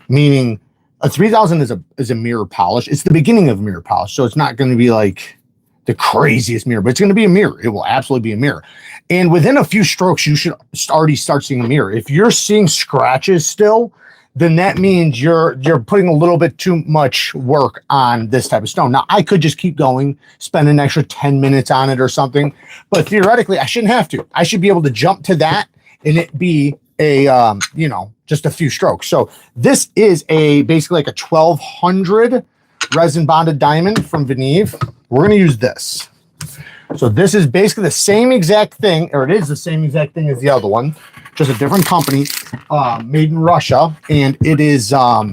Meaning a 3000 is a mirror polish. It's the beginning of a mirror polish. So it's not going to be like the craziest mirror, but it's going to be a mirror. It will absolutely be a mirror. And within a few strokes, you should already start seeing a mirror. If you're seeing scratches still, then that means you're putting a little bit too much work on this type of stone. Now, I could just keep going, spend an extra 10 minutes on it or something, but theoretically, I shouldn't have to. I should be able to jump to that and it be a, you know, just a few strokes. So this is basically like a 1200 resin bonded diamond from Neeves. We're going to use this. So this is basically the same exact thing, or it is the same exact thing as the other one, just a different company, made in Russia, and it is a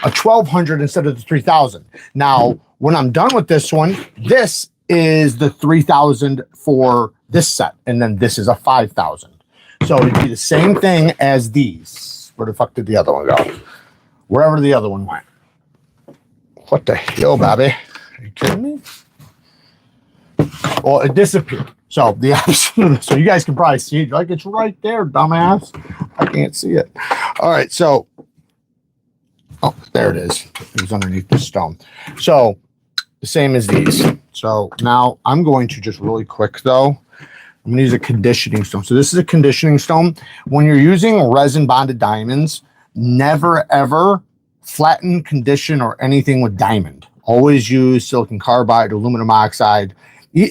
1200 instead of the 3000. Now, when I'm done with this one, this is the 3000 for this set, and then this is a 5000. So it'd be the same thing as these. Where the fuck did the other one go? Wherever the other one went. What the hell, baby? Are you kidding me? Well, it disappeared. So the opposite of this. So you guys can probably see it. Like, it's right there, dumbass. I can't see it. All right, so oh, there it is. It was underneath the stone. So the same as these. So now I'm going to just really quick though. I'm gonna use a conditioning stone. So this is a conditioning stone. When you're using resin bonded diamonds, never ever flatten, condition, or anything with diamond. Always use silicon carbide, aluminum oxide.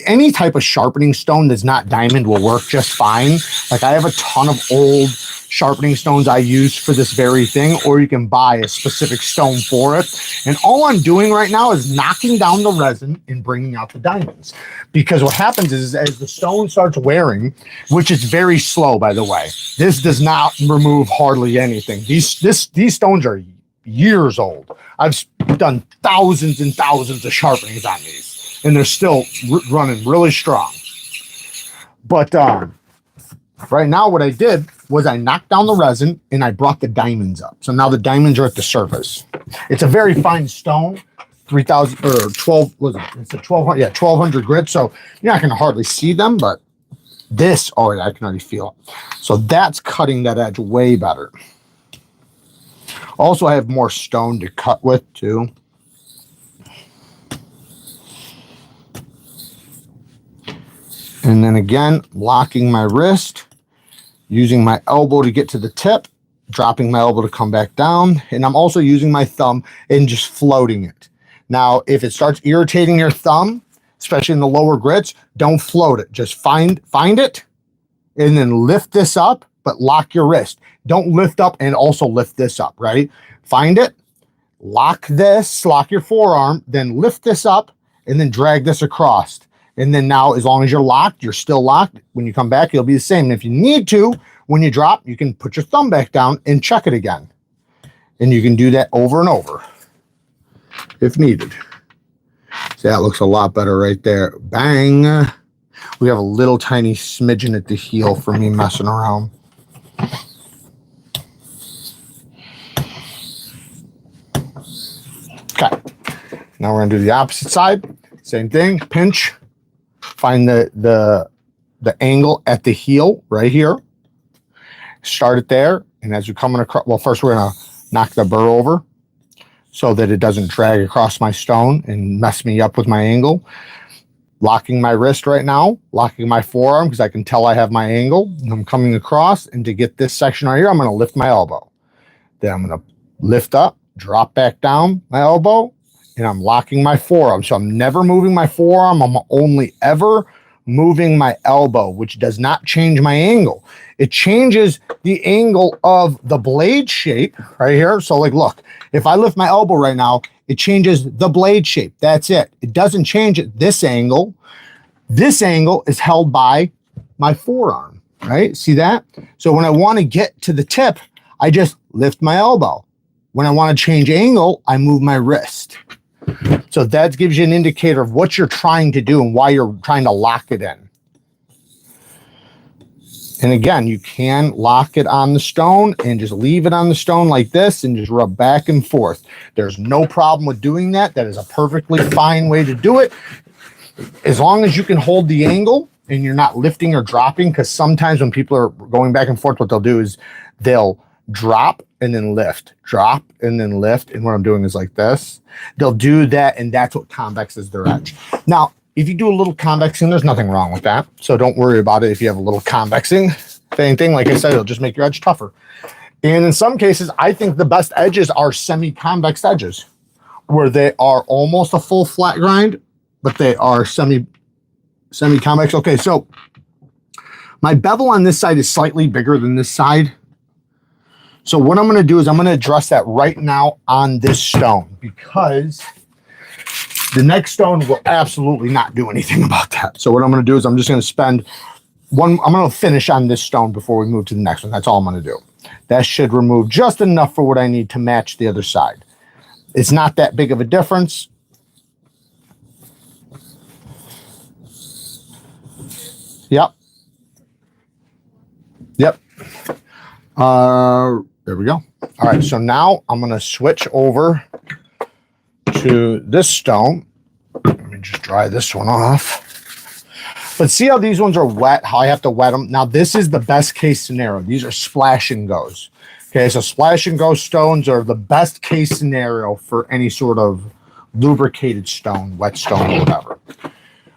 Any type of sharpening stone that's not diamond will work just fine. Like I have a ton of old sharpening stones I use for this very thing, or you can buy a specific stone for it. And all I'm doing right now is knocking down the resin and bringing out the diamonds. Because what happens is as the stone starts wearing, which is very slow, by the way, this does not remove hardly anything. These stones are years old. I've done thousands and thousands of sharpenings on these. And they're still running really strong. But right now what I did was I knocked down the resin and I brought the diamonds up. So now the diamonds are at the surface. It's a very fine stone, 3000 or 12, was it? It's a 1200, yeah, 1200 grit. So you're not going to hardly see them, but this, oh yeah, I can already feel it. So that's cutting that edge way better. Also, I have more stone to cut with too. And then again, locking my wrist, using my elbow to get to the tip, dropping my elbow to come back down. And I'm also using my thumb and just floating it. Now, if it starts irritating your thumb, especially in the lower grits, don't float it. Just find it and then lift this up, but lock your wrist. Don't lift up and also lift this up, right? Find it, lock this, lock your forearm, then lift this up and then drag this across. And then now, as long as you're locked, you're still locked. When you come back, it'll be the same. And if you need to, when you drop, you can put your thumb back down and check it again. And you can do that over and over if needed. See, that looks a lot better right there. Bang. We have a little tiny smidgen at the heel for me messing around. Okay. Now we're going to do the opposite side. Same thing. Pinch. Find the angle at the heel right here. Start it there. And as you're coming across, well, first we're going to knock the burr over so that it doesn't drag across my stone and mess me up with my angle. Locking my wrist right now, locking my forearm because I can tell I have my angle. And I'm coming across, and to get this section right here, I'm going to lift my elbow. Then I'm going to lift up, drop back down my elbow, and I'm locking my forearm. So I'm never moving my forearm. I'm only ever moving my elbow, which does not change my angle. It changes the angle of the blade shape right here. So like, look, if I lift my elbow right now, it changes the blade shape. That's it. It doesn't change it. This angle is held by my forearm, right? See that? So when I want to get to the tip, I just lift my elbow. When I want to change angle, I move my wrist. So that gives you an indicator of what you're trying to do and why you're trying to lock it in. And again, you can lock it on the stone and just leave it on the stone like this and just rub back and forth. There's no problem with doing that. That is a perfectly fine way to do it. As long as you can hold the angle and you're not lifting or dropping, because sometimes when people are going back and forth, what they'll do is they'll drop and then lift, drop and then lift. And what I'm doing is like this. They'll do that, and that's what convexes their edge. Now, if you do a little convexing, there's nothing wrong with that. So don't worry about it if you have a little convexing. Same thing, like I said, it'll just make your edge tougher. And in some cases, I think the best edges are semi-convex edges, where they are almost a full flat grind, but they are semi-convex. Okay, so my bevel on this side is slightly bigger than this side. So what I'm going to do is I'm going to address that right now on this stone, because the next stone will absolutely not do anything about that. So what I'm going to do is I'm just going to spend I'm going to finish on this stone before we move to the next one. That's all I'm going to do. That should remove just enough for what I need to match the other side. It's not that big of a difference. Yep. There we go. All right, so now I'm going to switch over to this stone. Let me just dry this one off. But see how these ones are wet, how I have to wet them? Now, this is the best case scenario. These are splash and goes. Okay, so splash and go stones are the best case scenario for any sort of lubricated stone, wet stone, or whatever.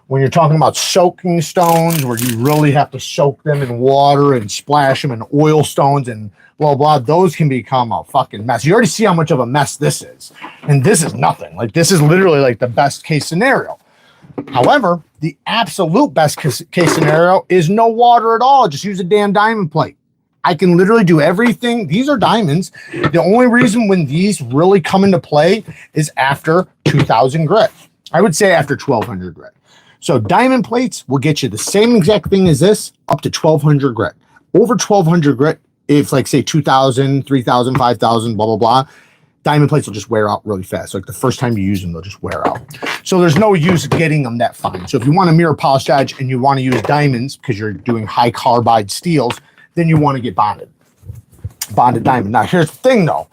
When you're talking about soaking stones, where you really have to soak them in water and splash them in oil stones and blah, blah, those can become a fucking mess. You already see how much of a mess this is. And this is nothing. Like, this is literally like the best case scenario. However, the absolute best case scenario is no water at all. Just use a damn diamond plate. I can literally do everything. These are diamonds. The only reason when these really come into play is after 2,000 grit. I would say after 1,200 grit. So diamond plates will get you the same exact thing as this, up to 1,200 grit. Over 1,200 grit, if like say 2,000, 3,000, 5,000, blah, blah, blah, diamond plates will just wear out really fast. Like the first time you use them, they'll just wear out. So there's no use getting them that fine. So if you want a mirror polished edge and you want to use diamonds because you're doing high carbide steels, then you want to get bonded diamond. Now here's the thing though.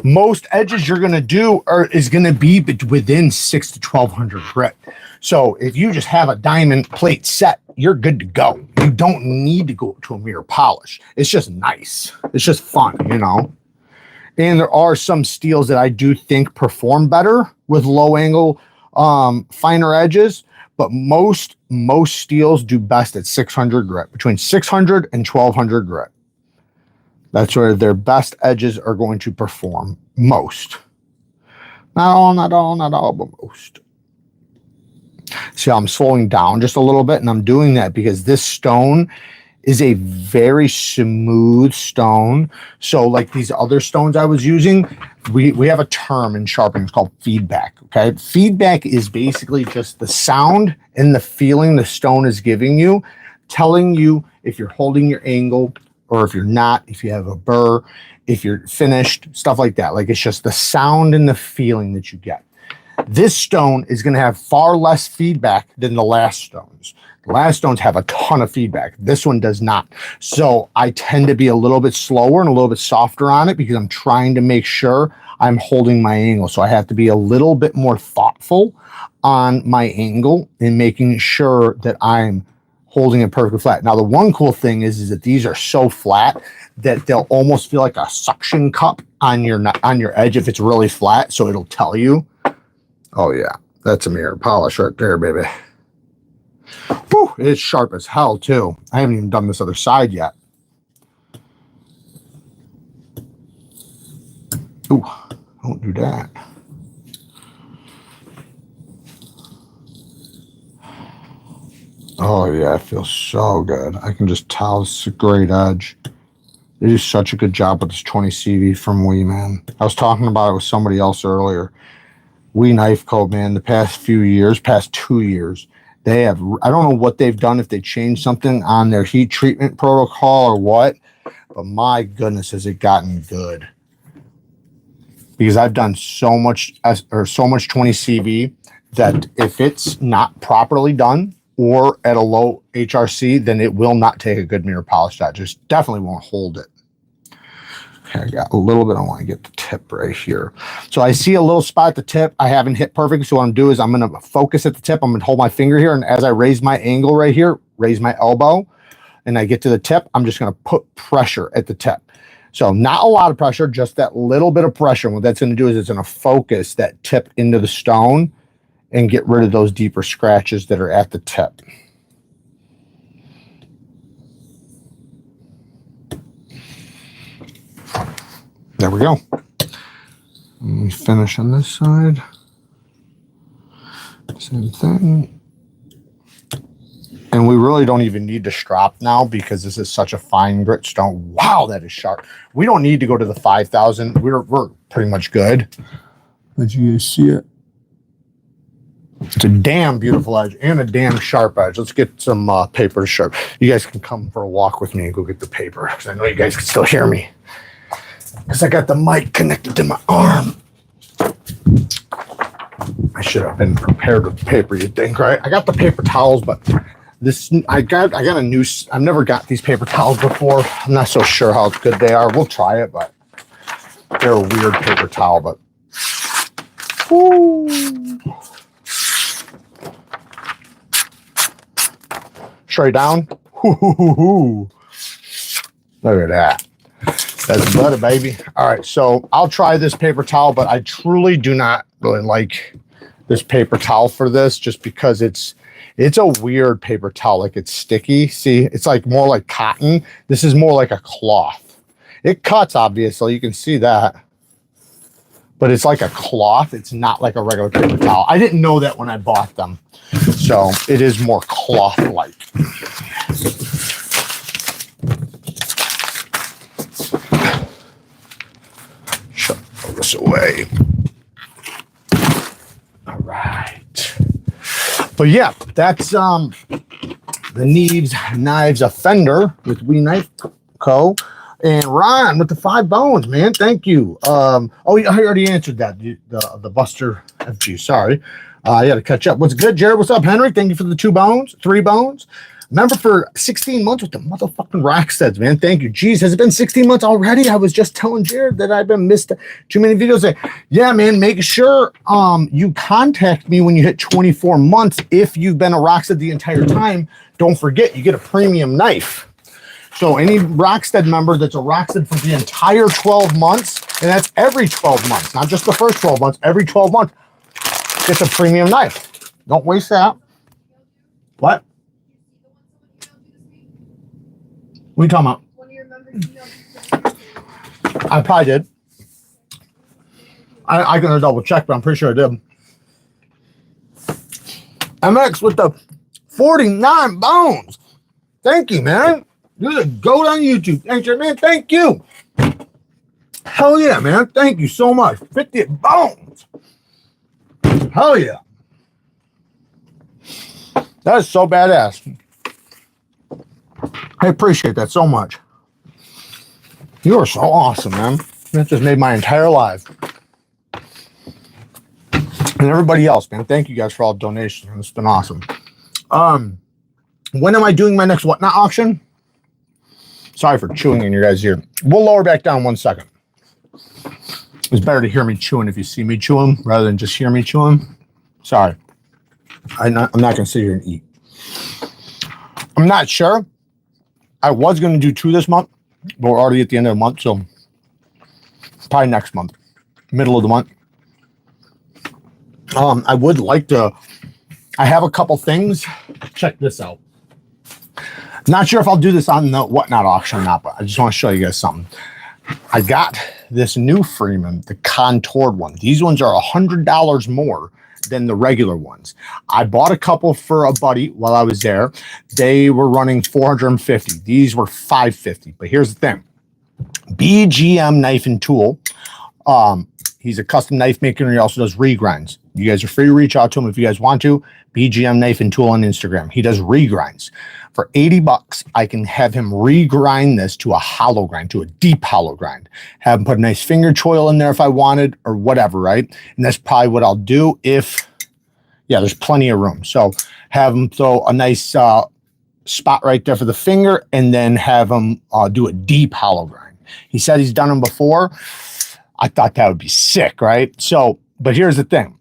Most edges you're going to do is going to be within 600 to 1,200 grit. So if you just have a diamond plate set, you're good to go. You don't need to go to a mirror polish. It's just nice. It's just fun, you know. And there are some steels that I do think perform better with low angle, finer edges, but most steels do best at 600 grit, between 600 and 1,200 grit. That's where their best edges are going to perform most. Not all, but most. See how I'm slowing down just a little bit, and I'm doing that because this stone is a very smooth stone. So like these other stones I was using, we have a term in sharpening, it's called feedback, okay? Feedback is basically just the sound and the feeling the stone is giving you, telling you if you're holding your angle or if you're not, if you have a burr, if you're finished, stuff like that. Like it's just the sound and the feeling that you get. This stone is going to have far less feedback than the last stones. The last stones have a ton of feedback. This one does not. So I tend to be a little bit slower and a little bit softer on it because I'm trying to make sure I'm holding my angle. So I have to be a little bit more thoughtful on my angle and making sure that I'm holding it perfectly flat. Now, the one cool thing is that these are so flat that they'll almost feel like a suction cup on your edge if it's really flat. So it'll tell you. Oh yeah, that's a mirror polish right there, baby. Whew, it's sharp as hell too. I haven't even done this other side yet. Ooh, don't do that. Oh yeah, it feels so good. I can just tell it's a great edge. They do such a good job with this 20 CV from WE, man. I was talking about it with somebody else earlier. WE Knife Co, man, the past few years, past 2 years, they have, I don't know what they've done, if they changed something on their heat treatment protocol or what, but my goodness, has it gotten good. Because I've done so much 20 CV that if it's not properly done or at a low HRC, then it will not take a good mirror polish job. Just definitely won't hold it. Okay, I got a little bit. I want to get the tip right here. So I see a little spot at the tip. I haven't hit perfect. So what I'm going to do is I'm going to focus at the tip. I'm going to hold my finger here. And as I raise my angle right here, raise my elbow, and I get to the tip, I'm just going to put pressure at the tip. So not a lot of pressure, just that little bit of pressure. And what that's going to do is it's going to focus that tip into the stone and get rid of those deeper scratches that are at the tip. There we go. Let me finish on this side. Same thing. And we really don't even need to strop now because this is such a fine grit stone. Wow, that is sharp. We don't need to go to the 5,000. We're pretty much good. Did you guys see it? It's a damn beautiful edge and a damn sharp edge. Let's get some paper to sharp. You guys can come for a walk with me and go get the paper because I know you guys can still hear me. Because I got the mic connected to my arm. I should have been prepared with the paper, you'd think, right? I got the paper towels, but this I got a new. I've never got these paper towels before. I'm not so sure how good they are. We'll try it, but they're a weird paper towel. But whoo. Straight down. Look at that. That's butter, baby. All right, so I'll try this paper towel, but I truly do not really like this paper towel for this, just because it's a weird paper towel. Like, it's sticky. See, it's like more like cotton. This is more like a cloth. It cuts, obviously. You can see that. But it's like a cloth. It's not like a regular paper towel. I didn't know that when I bought them. So it is more cloth-like. Throw this away. All right. But yeah, that's the Neeves Knives Offender with WE Knife Co. And Ron with the 5 bones, man. Thank you. Oh, I already answered that. The Buster FG. Sorry. I got to catch up. What's good, Jared? What's up, Henry? Thank you for the 2 bones, 3 bones. Member for 16 months with the motherfucking Rocksteads, man. Thank you. Jeez, has it been 16 months already? I was just telling Jared that I've been missed too many videos. Yeah, man, make sure you contact me when you hit 24 months. If you've been a Rockstead the entire time, don't forget, you get a premium knife. So any Rockstead member that's a Rockstead for the entire 12 months, and that's every 12 months, not just the first 12 months, every 12 months, gets a premium knife. Don't waste that. What? What are you talking about? One of your members emailed. I probably did. I can double check, but I'm pretty sure I did. MX with the 49 bones. Thank you, man. You're the goat on YouTube. Thanks, man. Thank you. Hell yeah, man. Thank you so much. 50 bones. Hell yeah. That is so badass. I appreciate that so much. You are so awesome, man. That just made my entire life. And everybody else, man. Thank you guys for all the donations. It's been awesome. When am I doing my next whatnot auction? Sorry for chewing in your guys' ear. We'll lower back down 1 second. It's better to hear me chewing if you see me chewing rather than just hear me chewing. Sorry. I'm not going to sit here and eat. I'm not sure. I was going to do 2 this month, but we're already at the end of the month, so probably next month, middle of the month. I would like to, I have a couple things. Check this out. Not sure if I'll do this on the whatnot auction or not, but I just want to show you guys something. I got this new Freeman, the contoured one. These ones are $100 more than the regular ones. I bought a couple for a buddy while I was there. They were running $450. These were $550. But here's the thing. BGM Knife and Tool. He's a custom knife maker, and he also does regrinds. You guys are free to reach out to him if you guys want to. BGM Knife and Tool on Instagram. He does regrinds. For 80 bucks, I can have him regrind this to a hollow grind, to a deep hollow grind. Have him put a nice finger choil in there if I wanted, or whatever, right? And that's probably what I'll do if, yeah, there's plenty of room. So have him throw a nice spot right there for the finger, and then have him do a deep hollow grind. He said he's done them before. I thought that would be sick, right? So, but here's the thing.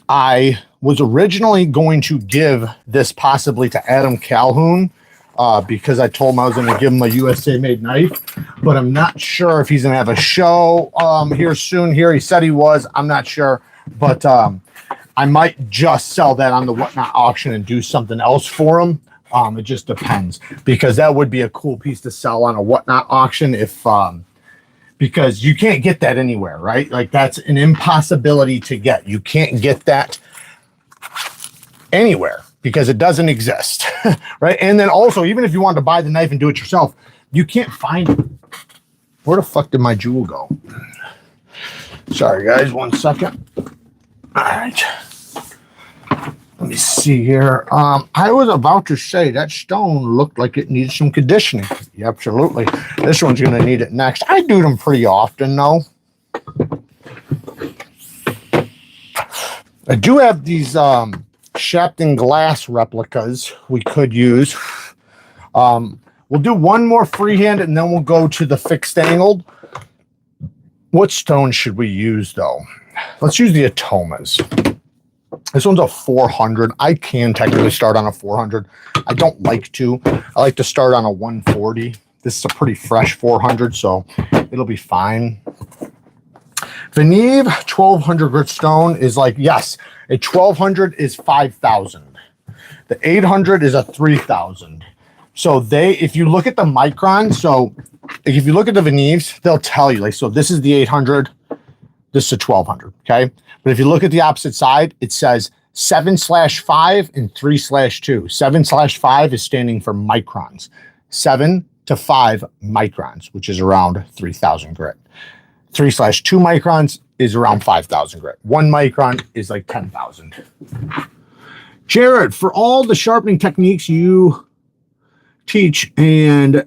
I was originally going to give this possibly to Adam Calhoun because I told him I was going to give him a USA made knife, but I'm not sure if he's going to have a show here soon. Here he said he was. I'm not sure, but I might just sell that on the Whatnot auction and do something else for him. It just depends, because that would be a cool piece to sell on a Whatnot auction if because you can't get that anywhere, right? Like, that's an impossibility to get. You can't get that anywhere because it doesn't exist, right? And then also, even if you wanted to buy the knife and do it yourself, you can't find it. Where the fuck did my jewel go? Sorry, guys, 1 second. All right. Let me see here. I was about to say that stone looked like it needs some conditioning. Yeah, absolutely. This one's going to need it next. I do them pretty often, though. I do have these Sharpening glass replicas we could use. We'll do one more freehand, and then we'll go to the fixed angled. What stone should we use, though? Let's use the Atomas. This one's a 400. I can technically start on a 400. I don't like to. I like to start on a 140. This is a pretty fresh 400, so it'll be fine. The Neeves 1200 grit stone is like, yes, a 1200 is 5,000. The 800 is a 3,000. So if you look at the micron, so if you look at the Neeves, they'll tell you, like, so this is the 800, this is a 1200, okay? But if you look at the opposite side, it says 7/5 and 3/2. 7/5 is standing for microns. 7 to 5 microns, which is around 3,000 grit. 3/2 microns is around 5,000 grit. 1 micron is like 10,000. Jared, for all the sharpening techniques you teach and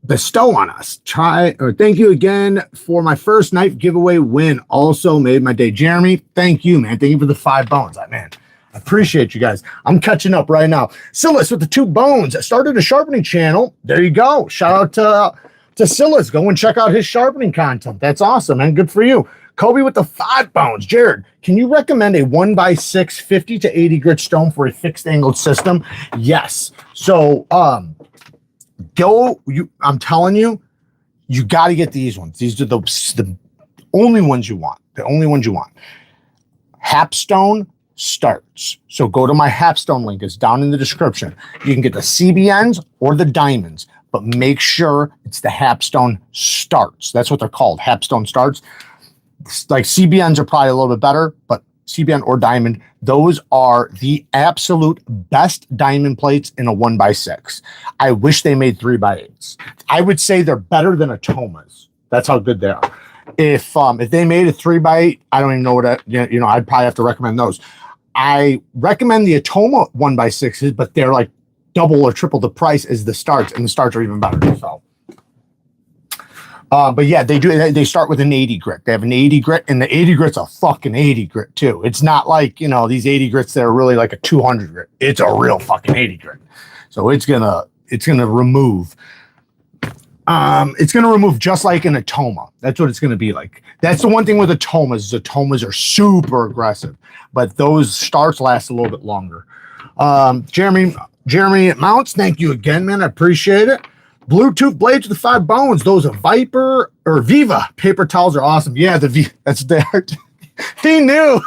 bestow on us, thank you again for my first knife giveaway win. Also made my day. Jeremy, thank you, man. Thank you for the 5 bones. Man, I appreciate you guys. I'm catching up right now. Silas with the 2 bones. I started a sharpening channel. There you go. Shout out to Silas. Go and check out his sharpening content. That's awesome, man. Good for you. Kobe with the 5 bones. Jared, can you recommend a 1x6 50 to 80 grit stone for a fixed angled system? Yes. So I'm telling you, you got to get these ones. These are the only ones you want. The only ones you want. Hapstone starts. So go to my Hapstone link. It's down in the description. You can get the CBNs or the diamonds, but make sure it's the Hapstone starts. That's what they're called. Hapstone starts. Like CBNs are probably a little bit better, but CBN or diamond, those are the absolute best diamond plates in a 1x6. I wish they made 3x8s. I would say they're better than Atomas. That's how good they are. If they made a 3x8, I don't even know what I'd probably have to recommend those. I recommend the Atoma 1x6s, but they're like double or triple the price as the starts, and the starts are even better. So but yeah, they start with an 80 grit. They have an 80 grit, and the 80 grit's a fucking 80 grit too. It's not like, these 80 grits that are really like a 200 grit. It's a real fucking 80 grit. So it's gonna remove. It's gonna remove just like an Atoma. That's what it's gonna be like. That's the one thing with Atomas. Atomas are super aggressive, but those starts last a little bit longer. Jeremy Mounts, thank you again, man. I appreciate it. Bluetooth blades with the 5 bones. Those are Viper or Viva paper towels are awesome. Yeah, that's there. He knew.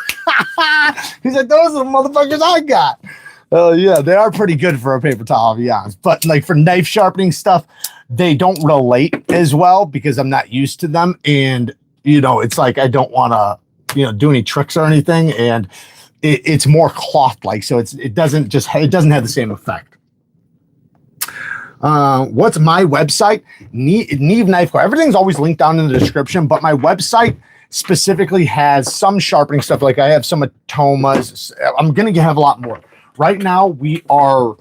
He said, those are the motherfuckers I got. Oh yeah, they are pretty good for a paper towel, to be honest. But like for knife sharpening stuff, they don't relate as well because I'm not used to them. And, you know, it's like I don't want to, you know, do any tricks or anything. And it's more cloth-like, so it doesn't have the same effect. What's my website? Neeve Knife Co. Everything's always linked down in the description, but my website specifically has some sharpening stuff. Like I have some atomas. I'm going to have a lot more. Right now, we are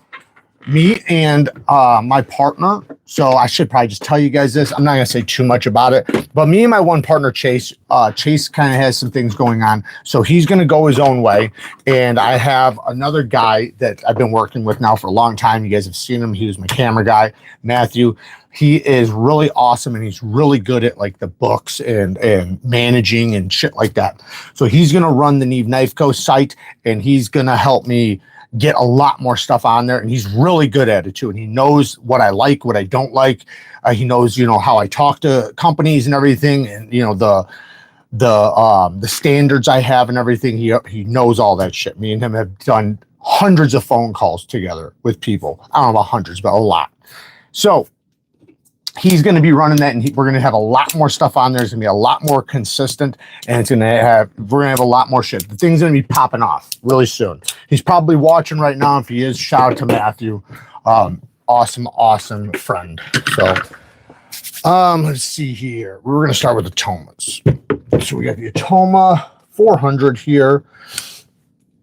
me and my partner. So I should probably just tell you guys this. I'm not going to say too much about it, but me and my one partner, Chase, Chase kind of has some things going on. So he's going to go his own way. And I have another guy that I've been working with now for a long time. You guys have seen him. He was my camera guy, Matthew. He is really awesome, and he's really good at like the books and managing and shit like that. So he's going to run the Neeve Knife Co. site, and he's going to help me get a lot more stuff on there, and he's really good at it too. And he knows what I like, what I don't like. He knows, you know, how I talk to companies and everything, and you know the standards I have and everything. He knows all that shit. Me and him have done hundreds of phone calls together with people. I don't know about hundreds, but a lot. So he's going to be running that, and we're going to have a lot more stuff on there. It's going to be a lot more consistent, and we're going to have a lot more shit. The thing's going to be popping off really soon. He's probably watching right now. If he is, shout out to Matthew. Awesome friend. So, let's see here. We're going to start with the Atomas. So we got the Atoma 400 here,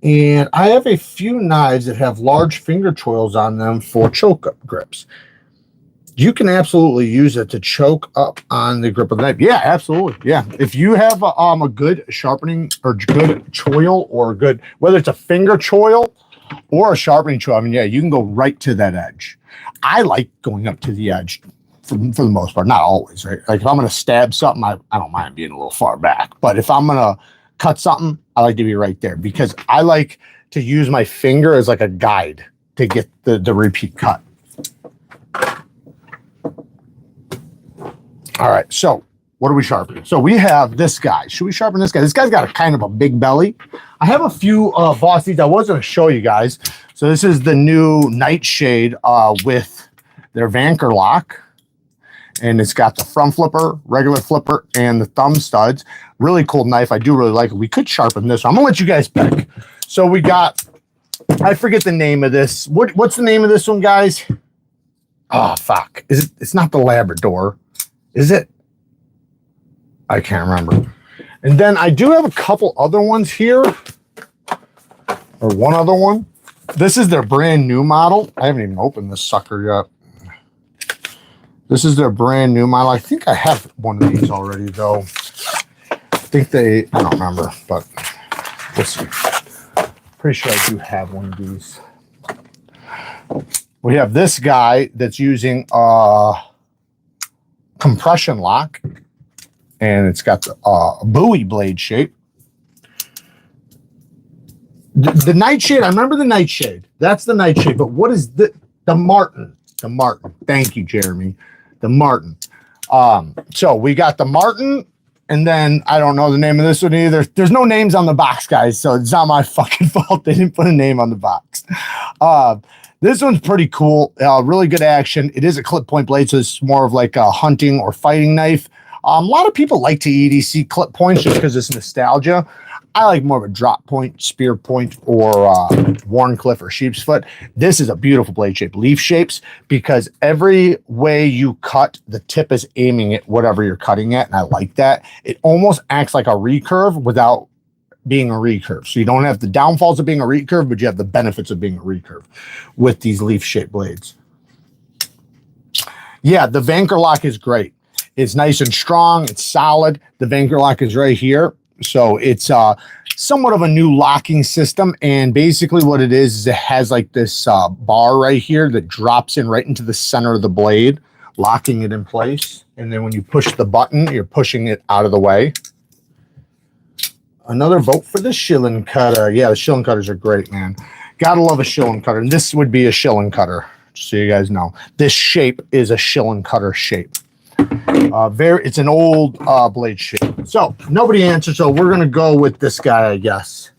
and I have a few knives that have large finger choils on them for choke up grips. You can absolutely use it to choke up on the grip of the knife. Yeah, absolutely. Yeah. If you have a good sharpening or good choil or good, whether it's a finger choil or a sharpening choil, I mean, yeah, you can go right to that edge. I like going up to the edge for the most part, not always, right? Like if I'm going to stab something, I don't mind being a little far back. But if I'm going to cut something, I like to be right there because I like to use my finger as like a guide to get the repeat cut. All right, so what are we sharpening? So we have this guy. Should we sharpen this guy? This guy's got a kind of a big belly. I have a few Bossies I was going to show you guys. So this is the new Nightshade with their Vanker lock. And it's got the front flipper, regular flipper, and the thumb studs. Really cool knife. I do really like it. We could sharpen this. I'm going to let you guys pick. So we got, I forget the name of this. What's the name of this one, guys? Oh, fuck. It's not the Labrador. Is it? I can't remember. And then I do have a couple other ones here, or one other one. This is their brand new model. I haven't even opened this sucker yet. This is their brand new model. I think I have one of these already, though. I don't remember, but we'll see. Pretty sure I do have one of these. We have this guy that's using compression lock, and it's got the buoy blade shape. The Nightshade, I remember the Nightshade. That's the Nightshade, but what is the Martin? The Martin. Thank you, Jeremy. The Martin. So we got the Martin, and then I don't know the name of this one either. There's no names on the box, guys, so it's not my fucking fault they didn't put a name on the box. This one's pretty cool. Really good action. It is a clip point blade, so it's more of like a hunting or fighting knife. A lot of people like to EDC clip points just because it's nostalgia. I like more of a drop point, spear point, or Warncliffe or sheep's foot. This is a beautiful blade shape, leaf shapes, because every way you cut, the tip is aiming at whatever you're cutting at, and I like that. It almost acts like a recurve without being a recurve. So you don't have the downfalls of being a recurve, but you have the benefits of being a recurve with these leaf shaped blades. Yeah, the Vanker lock is great. It's nice and strong. It's solid. The Vanker lock is right here. So it's somewhat of a new locking system. And basically what it is it has like this bar right here that drops in right into the center of the blade, locking it in place. And then when you push the button, you're pushing it out of the way. Another vote for the shilling cutter. Yeah, the shilling cutters are great, man. Gotta love a shilling cutter. And this would be a shilling cutter, just so you guys know. This shape is a shilling cutter shape. It's an old blade shape. So nobody answered, so we're gonna go with this guy, I guess.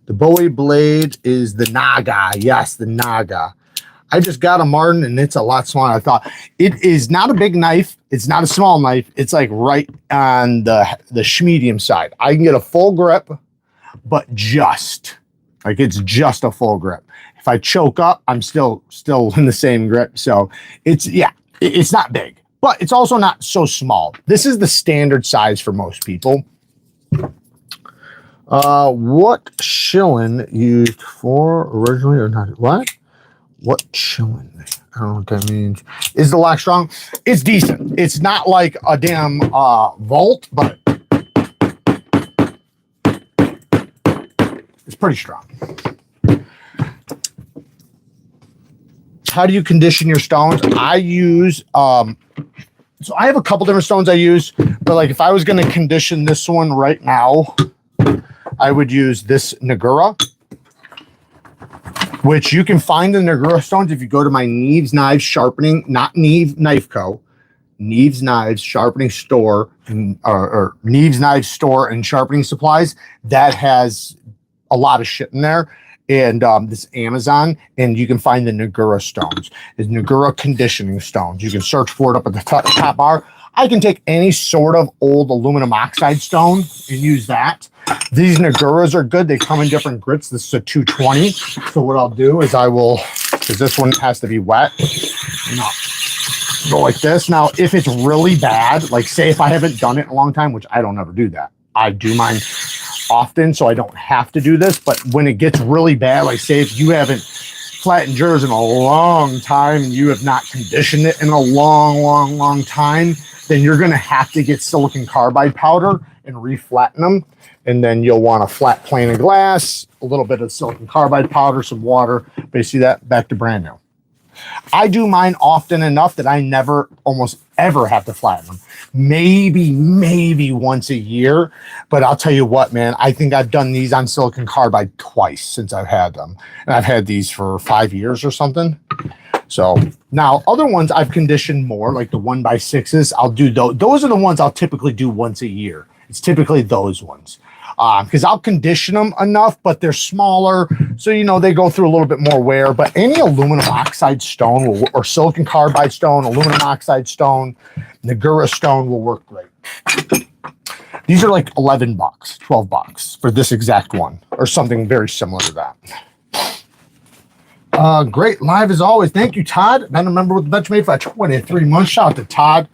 The Bowie blade is the Naga. Yes, the Naga. I just got a Martin and it's a lot smaller. I thought it is not a big knife. It's not a small knife. It's like right on the medium side. I can get a full grip, but just like it's just a full grip. If I choke up, I'm still in the same grip. So it's, yeah, it's not big, but it's also not so small. This is the standard size for most people. What shilling used for originally or not? What shilling? I don't know what that means. Is the lock strong? It's decent. It's not like a damn Volt, but it's pretty strong. How do you condition your stones? I use so I have a couple different stones I use, but like if I was going to condition this one right now, I would use this Nagura, which you can find the Nagura stones if you go to my Neeves Knives Sharpening, not Neeves Knife Co., Neeves Knives Sharpening Store, or Neeves Knives Store and Sharpening Supplies. That has a lot of shit in there. And this Amazon, and you can find the Nagura stones. It's Nagura conditioning stones. You can search for it up at the top bar. I can take any sort of old aluminum oxide stone and use that. These Naguras are good. They come in different grits. This is a 220. So what I'll do is I will, because this one has to be wet, and I'll go like this. Now, if it's really bad, like say if I haven't done it in a long time, which I don't ever do that. I do mine often, so I don't have to do this. But when it gets really bad, like say if you haven't flattened yours in a long time and you have not conditioned it in a long time, then you're going to have to get silicon carbide powder and reflatten them. And then you'll want a flat plane of glass, a little bit of silicon carbide powder, some water. But you see that? Back to brand new. I do mine often enough that I never almost ever have to flatten them. Maybe once a year. But I'll tell you what, man, I think I've done these on silicon carbide twice since I've had them. And I've had these for 5 years or something. So now other ones I've conditioned more, like the 1x6s. I'll do those. Those are the ones I'll typically do once a year. It's typically those ones. Because I'll condition them enough, but they're smaller. So, you know, they go through a little bit more wear. But any aluminum oxide stone will, or silicon carbide stone, aluminum oxide stone, Nagura stone will work great. These are like $11, $12 for this exact one, or something very similar to that. Great live as always. Thank you, Todd. Been a member with the Benchmade for 23 months. Shout out to Todd.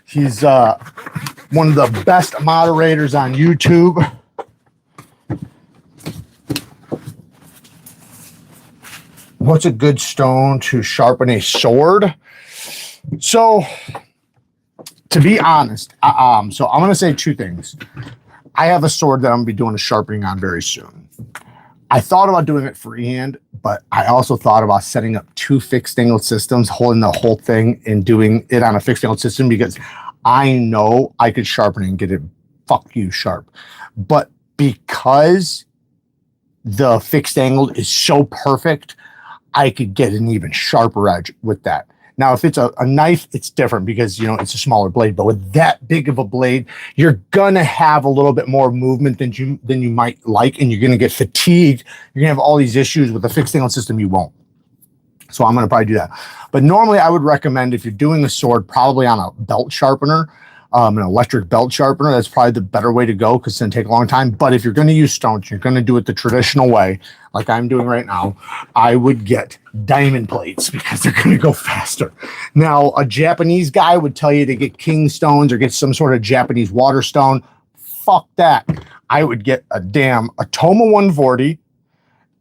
He's one of the best moderators on YouTube. What's a good stone to sharpen a sword? So, to be honest, so I'm going to say two things. I have a sword that I'm going to be doing a sharpening on very soon. I thought about doing it freehand, but I also thought about setting up 2 fixed angle systems, holding the whole thing and doing it on a fixed angle system, because I know I could sharpen it and get it fuck you sharp. But because the fixed angle is so perfect, I could get an even sharper edge with that. Now, if it's a knife, it's different because, you know, it's a smaller blade. But with that big of a blade, you're going to have a little bit more movement than you might like, and you're going to get fatigued. You're going to have all these issues with a fixed angle system. You won't. So I'm going to probably do that. But normally I would recommend, if you're doing a sword, probably on a belt sharpener, an electric belt sharpener. That's probably the better way to go because it's going to take a long time. But if you're going to use stones, you're going to do it the traditional way, like I'm doing right now, I would get diamond plates because they're going to go faster. Now, a Japanese guy would tell you to get king stones or get some sort of Japanese water stone. Fuck that. I would get a damn Atoma 140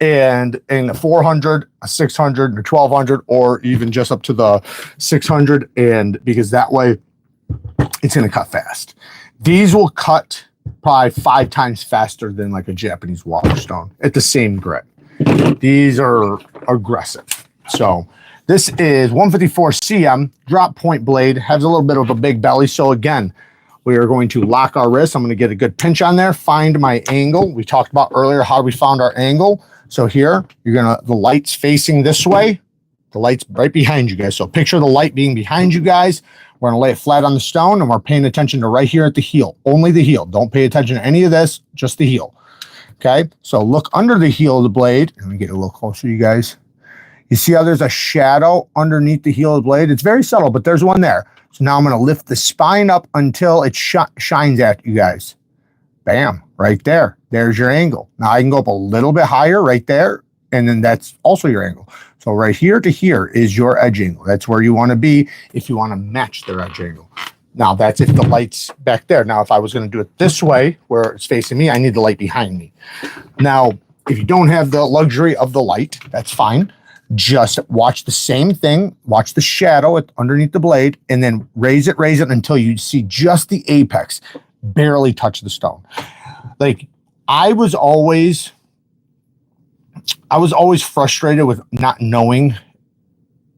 and a 400, a 600, a 1200, or even just up to the 600. And because that way, it's going to cut fast. These will cut probably 5 times faster than like a Japanese water stone at the same grit. These are aggressive. So this is 154 cm drop point blade, has a little bit of a big belly. So again, we are going to lock our wrist. I'm going to get a good pinch on there, find my angle. We talked about earlier how we found our angle. So here, the light's facing this way. The light's right behind you guys. So picture the light being behind you guys. We're going to lay it flat on the stone, and we're paying attention to right here at the heel. Only the heel. Don't pay attention to any of this, just the heel. Okay? So look under the heel of the blade. Let me get a little closer, you guys. You see how there's a shadow underneath the heel of the blade? It's very subtle, but there's one there. So now I'm going to lift the spine up until it shines at you guys. Bam, right there. There's your angle. Now I can go up a little bit higher right there, and then that's also your angle. So right here to here is your edge angle. That's where you want to be if you want to match their edge angle. Now that's if the light's back there. Now if I was going to do it this way where it's facing me, I need the light behind me. Now, if you don't have the luxury of the light, that's fine. Just watch the same thing, watch the shadow underneath the blade, and then raise it until you see just the apex barely touch the stone. Like I was always frustrated with not knowing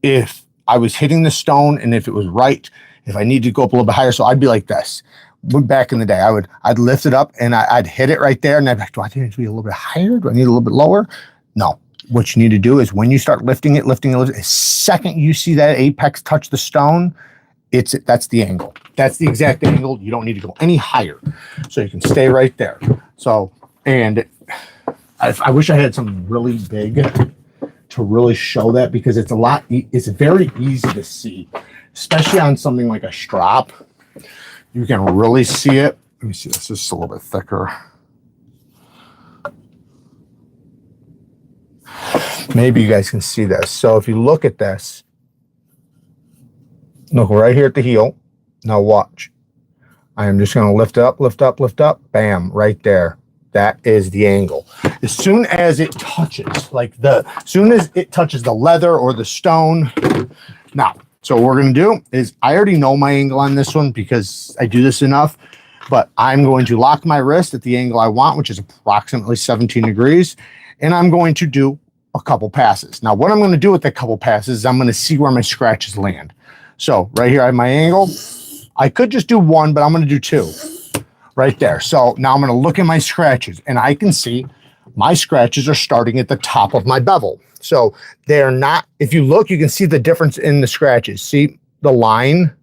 if I was hitting the stone and if it was right, if I needed to go up a little bit higher. So I'd be like this. Back in the day, I'd lift it up and I'd hit it right there, and I'd be like, do I need to be a little bit higher? Do I need a little bit lower? No. What you need to do is when you start lifting it, the second you see that apex touch the stone, that's the angle. That's the exact angle. You don't need to go any higher. So you can stay right there. So, and I wish I had something really big to really show that, because it's very easy to see, especially on something like a strap. You can really see it. Let me see this. This is a little bit thicker. Maybe you guys can see this. So if you look at this, look right here at the heel. Now watch. I am just going to lift up, lift up, lift up. Bam, right there. That is the angle. As soon as it touches, as soon as it touches the leather or the stone. Now, so what we're going to do is, I already know my angle on this one because I do this enough, but I'm going to lock my wrist at the angle I want, which is approximately 17 degrees. And I'm going to do a couple passes. Now, what I'm going to do with that couple passes is I'm going to see where my scratches land. So right here I have my angle. I could just do one, but I'm going to do two right there. So now I'm going to look at my scratches, and I can see my scratches are starting at the top of my bevel. So they're not, if you look, you can see the difference in the scratches. See the line,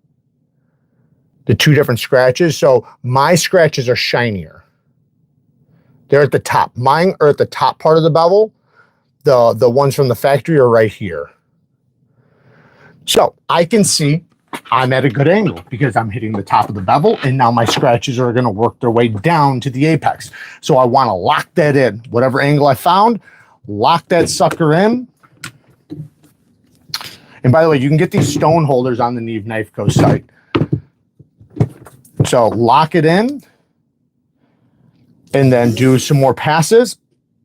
the two different scratches. So my scratches are shinier. They're at the top. Mine are at the top part of the bevel. The ones from the factory are right here. So I can see I'm at a good angle because I'm hitting the top of the bevel, and now my scratches are going to work their way down to the apex. So I want to lock that in. Whatever angle I found, lock that sucker in. And by the way, you can get these stone holders on the Neeves Knife Co. site. So lock it in, and then do some more passes,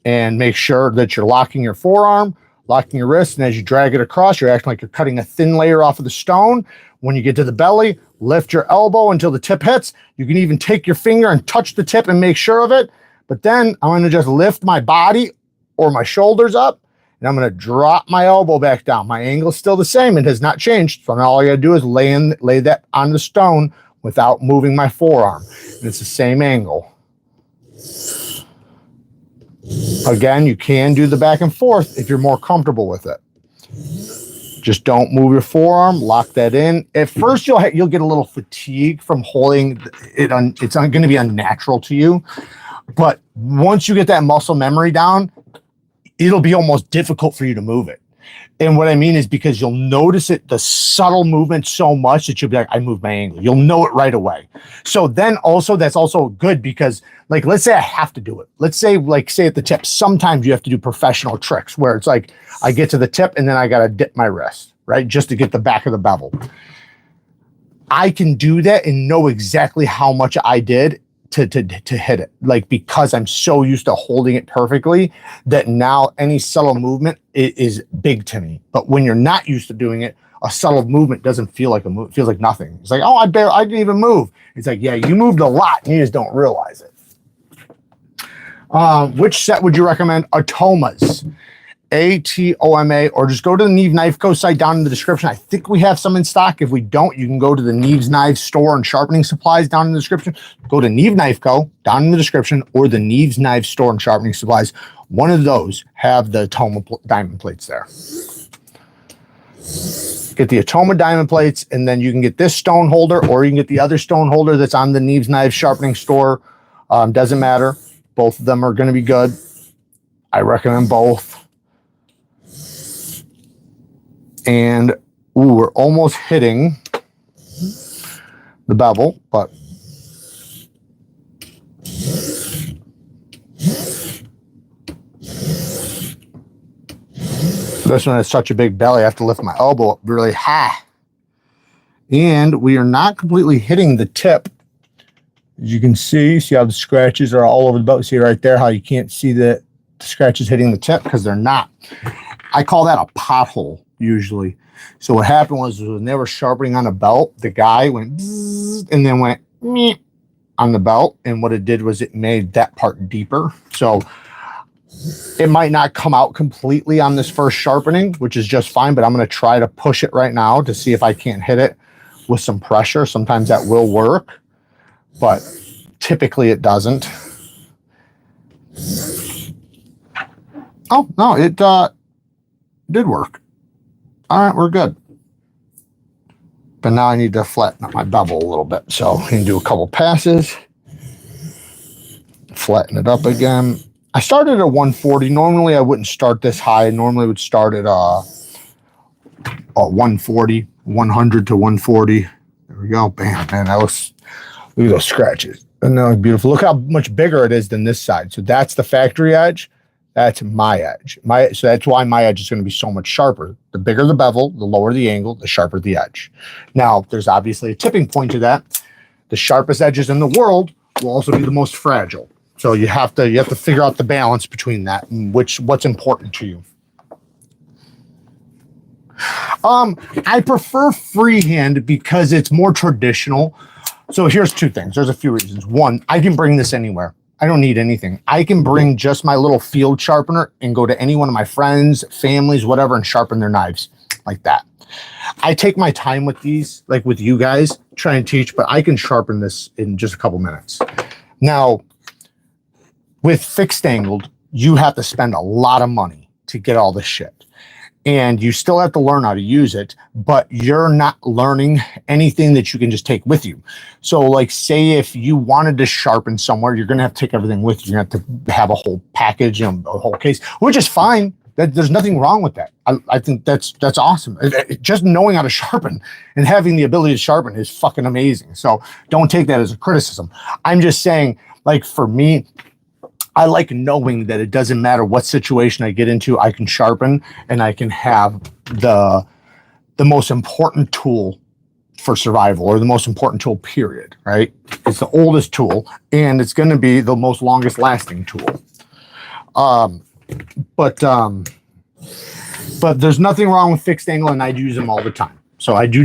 and make sure that you're locking your forearm, locking your wrist, and as you drag it across, you're acting like you're cutting a thin layer off of the stone. When you get to the belly, lift your elbow until the tip hits. You can even take your finger and touch the tip and make sure of it. But then I'm going to just lift my body or my shoulders up, and I'm going to drop my elbow back down. My angle is still the same. It has not changed. So now all you got to do is lay that on the stone without moving my forearm. And it's the same angle. Again, you can do the back and forth if you're more comfortable with it. Just don't move your forearm. Lock that in. At first, you'll get a little fatigue from holding it. It's going to be unnatural to you. But once you get that muscle memory down, it'll be almost difficult for you to move it. And what I mean is because you'll notice it, the subtle movement so much that you'll be like, I moved my angle. You'll know it right away. So then also, that's also good because, like, let's say I have to do it. Let's say, say at the tip, sometimes you have to do professional tricks where it's like, I get to the tip and then I got to dip my wrist, right? Just to get the back of the bevel. I can do that and know exactly how much I did to hit it, like, because I'm so used to holding it perfectly that now any subtle movement is big to me. But when you're not used to doing it, a subtle movement doesn't feel like a move. It feels like nothing. It's like, oh, I didn't even move. It's like, yeah, you moved a lot and you just don't realize it. Which set would you recommend? Atomas. ATOMA, or just go to the Neeves Knife Co. site down in the description. I think we have some in stock. If we don't, you can go to the Neeves Knives store and sharpening supplies down in the description. Go to Neeves Knife Co. down in the description, or the Neeves Knives store and sharpening supplies. One of those have the Atoma diamond plates there. Get the Atoma diamond plates, and then you can get this stone holder, or you can get the other stone holder that's on the Neeves Knives sharpening store. Doesn't matter. Both of them are going to be good. I recommend both. And ooh, we're almost hitting the bevel, but this one has such a big belly, I have to lift my elbow up really high. And we are not completely hitting the tip. As you can see how the scratches are all over the belt. See right there how you can't see the scratches hitting the tip because they're not. I call that a pothole usually. So what happened was when they were sharpening on a belt, the guy went bzzz, and then went meep on the belt. And what it did was it made that part deeper. So it might not come out completely on this first sharpening, which is just fine, but I'm going to try to push it right now to see if I can't hit it with some pressure. Sometimes that will work, but typically it doesn't. Oh, no, it did work. All right, we're good. But now I need to flatten up my bevel a little bit. So I can do a couple passes. Flatten it up again. I started at 140. Normally I wouldn't start this high. I normally would start at 140, 100 to 140. There we go. Bam, man, that looks, look at those scratches. And that looks beautiful. Look how much bigger it is than this side. So that's the factory edge. That's my edge. So that's why my edge is going to be so much sharper. The bigger the bevel, the lower the angle, the sharper the edge. Now, there's obviously a tipping point to that. The sharpest edges in the world will also be the most fragile. So you have to figure out the balance between that and what's important to you. I prefer freehand because it's more traditional. So here's two things. There's a few reasons. One, I can bring this anywhere. I don't need anything. I can bring just my little field sharpener and go to any one of my friends, families, whatever, and sharpen their knives like that. I take my time with these, like with you guys, try and teach, but I can sharpen this in just a couple minutes. Now, with fixed angled, you have to spend a lot of money to get all this shit. And you still have to learn how to use it, but you're not learning anything that you can just take with you. So like say if you wanted to sharpen somewhere, you're going to have to take everything with you. You're going to have to have a whole package, a whole case, which is fine. There's nothing wrong with that. I think that's awesome. Just knowing how to sharpen and having the ability to sharpen is fucking amazing. So don't take that as a criticism. I'm just saying, like for me, I like knowing that it doesn't matter what situation I get into, I can sharpen and I can have the most important tool for survival, or the most important tool, period, right? It's the oldest tool and it's going to be the most longest lasting tool. But there's nothing wrong with fixed angle and I use them all the time. So I do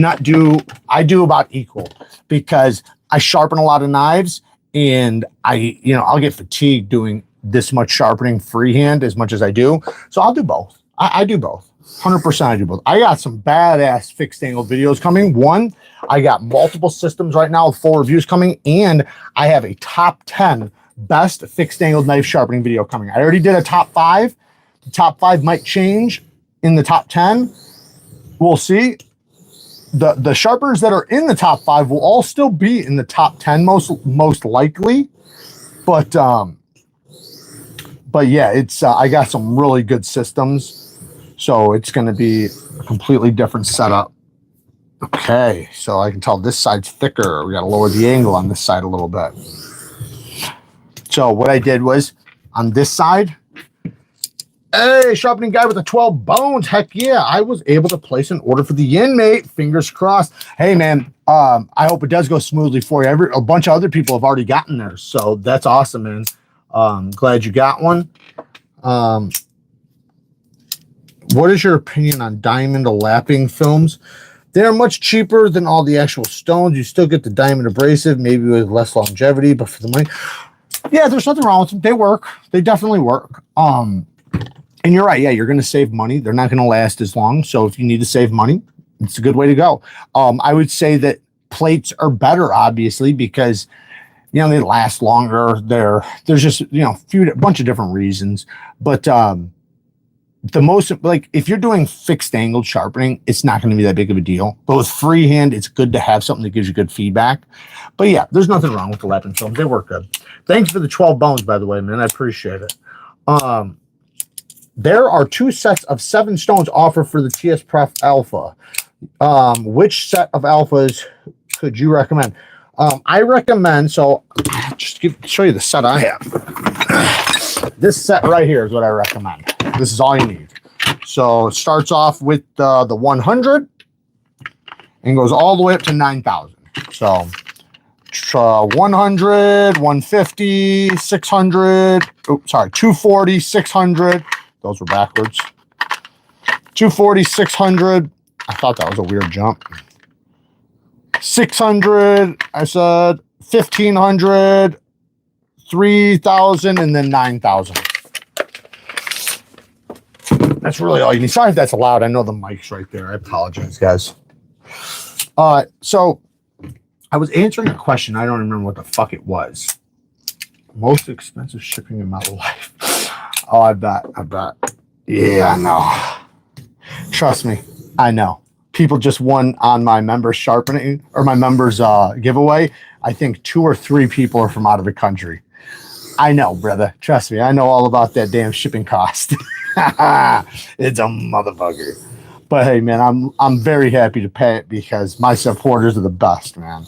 about equal because I sharpen a lot of knives. And I'll get fatigued doing this much sharpening freehand as much as I do. So I'll do both. I do both. 100% I do both. I got some badass fixed angle videos coming. One, I got multiple systems right now with full reviews coming. And I have a top 10 best fixed angled knife sharpening video coming. I already did a top 5. The top 5 might change in the top 10. We'll see. The sharpeners that are in the top 5 will all still be in the top 10 most likely, but yeah, it's I got some really good systems, so it's going to be a completely different setup. Okay, so I can tell this side's thicker. We got to lower the angle on this side a little bit. So what I did was on this side. Hey, sharpening guy with the 12 bones. Heck yeah. I was able to place an order for the yin, mate. Fingers crossed. Hey, man, I hope it does go smoothly for you. A bunch of other people have already gotten there. So that's awesome, man. Glad you got one. What is your opinion on diamond lapping films? They're much cheaper than all the actual stones. You still get the diamond abrasive, maybe with less longevity, but for the money. Yeah, there's nothing wrong with them. They work. They definitely work. And you're right. Yeah, you're going to save money. They're not going to last as long. So if you need to save money, it's a good way to go. I would say that plates are better, obviously, because, they last longer. There's just, a bunch of different reasons. But the most, like, if you're doing fixed angled sharpening, it's not going to be that big of a deal. But with freehand, it's good to have something that gives you good feedback. But yeah, there's nothing wrong with the lapping films. They work good. Thanks for the 12 bones, by the way, man. I appreciate it. There are 2 sets of 7 stones offered for the TS Pref Alpha. Which set of alphas could you recommend? I recommend, so just show you the set I have. This set right here is what I recommend. This is all you need. So it starts off with the 100 and goes all the way up to 9,000. So 100, 150, 600, oops, sorry, 240, 600. Those were backwards. 240, 600. I thought that was a weird jump. 600, I said 1,500, 3,000, and then 9,000. That's really all you need. Sorry if that's loud. I know the mic's right there. I apologize, guys. So I was answering a question. I don't remember what the fuck it was. Most expensive shipping in my life. Oh, I bet. Yeah, I know. Trust me, I know. People just won on my members sharpening or my members giveaway. I think 2 or 3 people are from out of the country. I know, brother. Trust me, I know all about that damn shipping cost. It's a motherfucker. But hey, man, I'm very happy to pay it because my supporters are the best, man.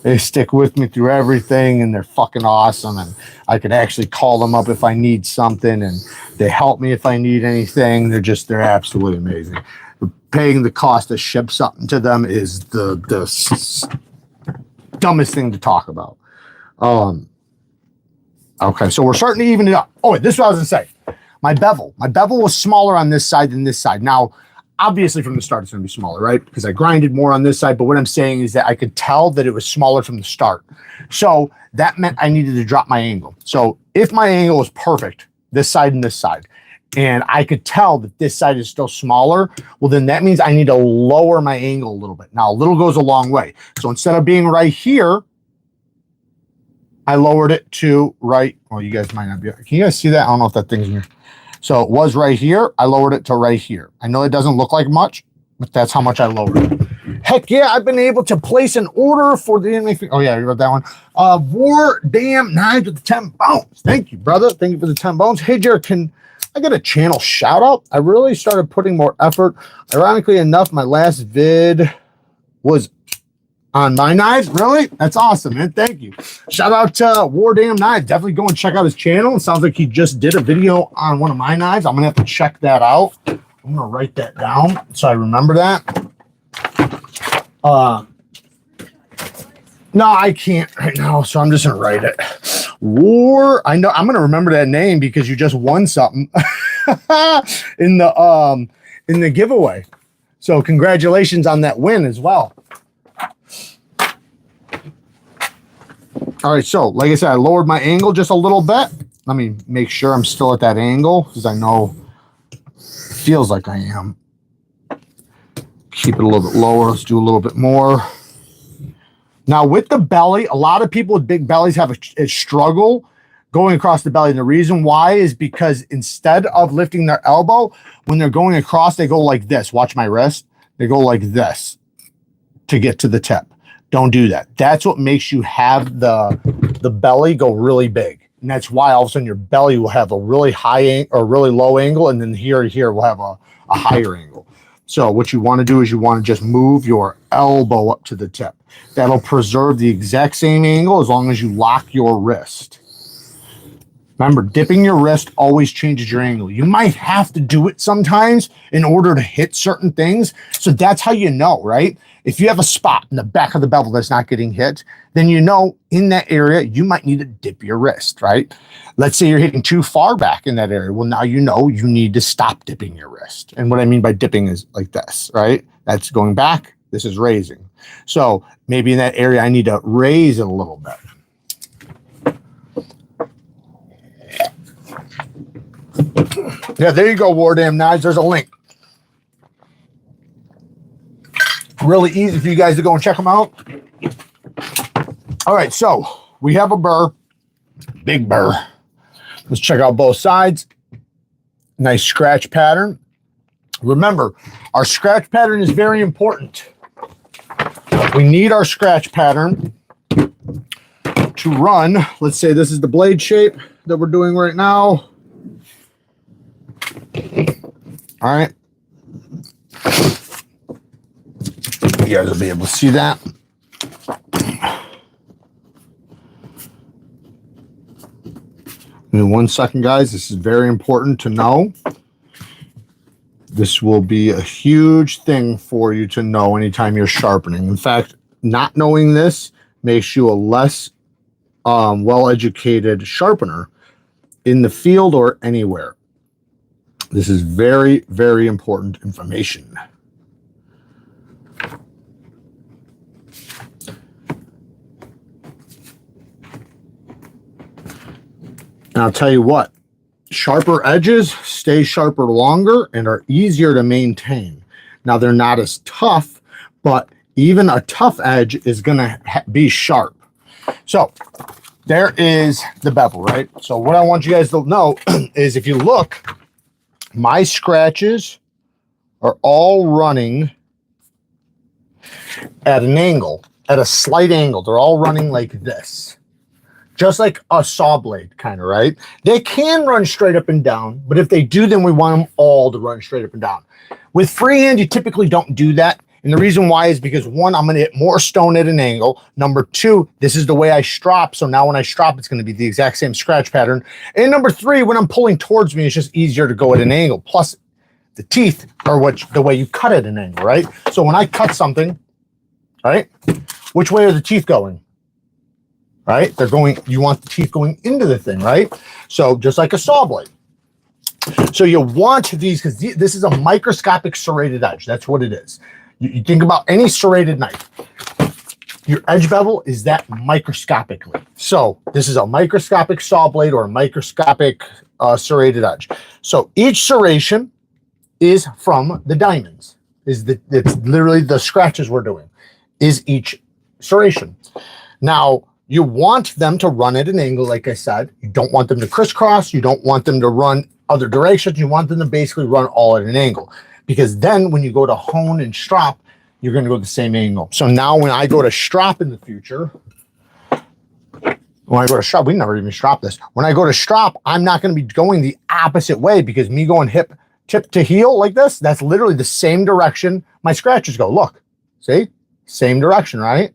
They stick with me through everything, and they're fucking awesome. And I can actually call them up if I need something, and they help me if I need anything. They're absolutely amazing. Paying the cost to ship something to them is the dumbest thing to talk about. Okay, so we're starting to even it up. Oh, wait, this is what I was gonna say. My bevel was smaller on this side than this side. Now, obviously from the start it's gonna be smaller, right? Because I grinded more on this side, but what I'm saying is that I could tell that it was smaller from the start. So that meant I needed to drop my angle. So if my angle was perfect, this side and this side, and I could tell that this side is still smaller, well, then that means I need to lower my angle a little bit. Now, a little goes a long way. So instead of being right here, I lowered it to right. Well, you guys might not be. Can you guys see that? I don't know if that thing's in here. So it was right here. I lowered it to right here. I know it doesn't look like much, but that's how much I lowered it. Heck yeah, I've been able to place an order for the, oh yeah, you wrote that one. War Damn Knives with the 10 bones. Thank you, brother. Thank you for the 10 bones. Hey, Jared, can I get a channel shout out? I really started putting more effort. Ironically enough, my last vid was on my knives. Really? That's awesome, man. Thank you. Shout out to War Damn Knives. Definitely go and check out his channel. It sounds like he just did a video on one of my knives. I'm gonna have to check that out. I'm gonna write that down so I remember that. No, I can't right now, so I'm just gonna write it. War. I know I'm gonna remember that name because you just won something in the giveaway. So congratulations on that win as well. All right, so like I said, I lowered my angle just a little bit. Let me make sure I'm still at that angle because I know it feels like I am. Keep it a little bit lower. Let's do a little bit more. Now with the belly, a lot of people with big bellies have a struggle going across the belly. And the reason why is because instead of lifting their elbow, when they're going across, they go like this. Watch my wrist. They go like this to get to the tip. Don't do that. That's what makes you have the belly go really big. And that's why all of a sudden your belly will have a really high or really low angle. And then here will have a higher angle. So what you want to do is you want to just move your elbow up to the tip. That'll preserve the exact same angle as long as you lock your wrist. Remember, dipping your wrist always changes your angle. You might have to do it sometimes in order to hit certain things. So that's how you know, right? If you have a spot in the back of the bevel that's not getting hit, then you know in that area, you might need to dip your wrist, right? Let's say you're hitting too far back in that area. Well, now you know you need to stop dipping your wrist. And what I mean by dipping is like this, right? That's going back. This is raising. So maybe in that area, I need to raise it a little bit. Yeah, there you go, War Damn Knives. There's a link. Really easy for you guys to go and check them out. All right, so we have a burr, big burr. Let's check out both sides. Nice scratch pattern. Remember, our scratch pattern is very important. We need our scratch pattern to run. Let's say this is the blade shape that we're doing right now. All right. You guys will be able to see that. In 1 second, guys, this is very important to know. This will be a huge thing for you to know anytime you're sharpening. In fact, not knowing this makes you a less well-educated sharpener in the field or anywhere. This is very, very important information. And I'll tell you what, sharper edges stay sharper longer and are easier to maintain. Now, they're not as tough, but even a tough edge is going to be sharp. So there is the bevel, right? So what I want you guys to know is if you look, my scratches are all running at an angle, at a slight angle. They're all running like this. Just like a saw blade, kind of, right? They can run straight up and down, but if they do, then we want them all to run straight up and down. With freehand, you typically don't do that. And the reason why is because, one, I'm going to hit more stone at an angle. Number two, this is the way I strop. So now when I strop, it's going to be the exact same scratch pattern. And number three, when I'm pulling towards me, it's just easier to go at an angle. Plus, the teeth are the way you cut at an angle, right? So when I cut something, right, which way are the teeth going? Right? They're going, you want the teeth going into the thing, right? So just like a saw blade. So you want these, because this is a microscopic serrated edge. That's what it is. You think about any serrated knife. Your edge bevel is that microscopically. So this is a microscopic saw blade or a microscopic serrated edge. So each serration is from the diamonds. It's literally the scratches we're doing is each serration. Now, you want them to run at an angle, like I said. You don't want them to crisscross. You don't want them to run other directions. You want them to basically run all at an angle. Because then when you go to hone and strop, you're going to go the same angle. So now when I go to strop in the future, when I go to strop, we never even strop this. When I go to strop, I'm not going to be going the opposite way, because me going tip to heel like this, that's literally the same direction my scratches go. Look, see? Same direction, right?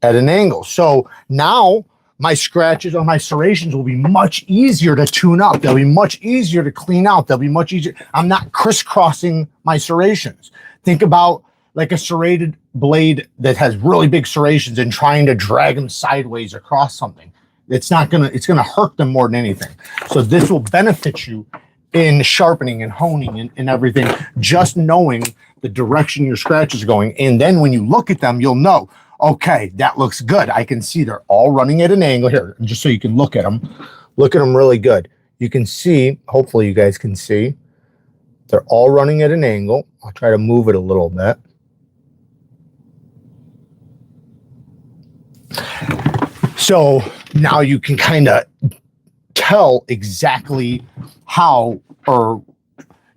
At an angle. So now my scratches or my serrations will be much easier to tune up. They'll be much easier to clean out. They'll be much easier. I'm not crisscrossing my serrations. Think about like a serrated blade that has really big serrations and trying to drag them sideways across something. It's going to hurt them more than anything. So this will benefit you in sharpening and honing and everything, just knowing the direction your scratch is going. And then when you look at them, you'll know, okay, that looks good. I can see they're all running at an angle here, just so you can look at them. Look at them really good. You can see, hopefully you guys can see, they're all running at an angle. I'll try to move it a little bit. So now you can kind of tell exactly how, or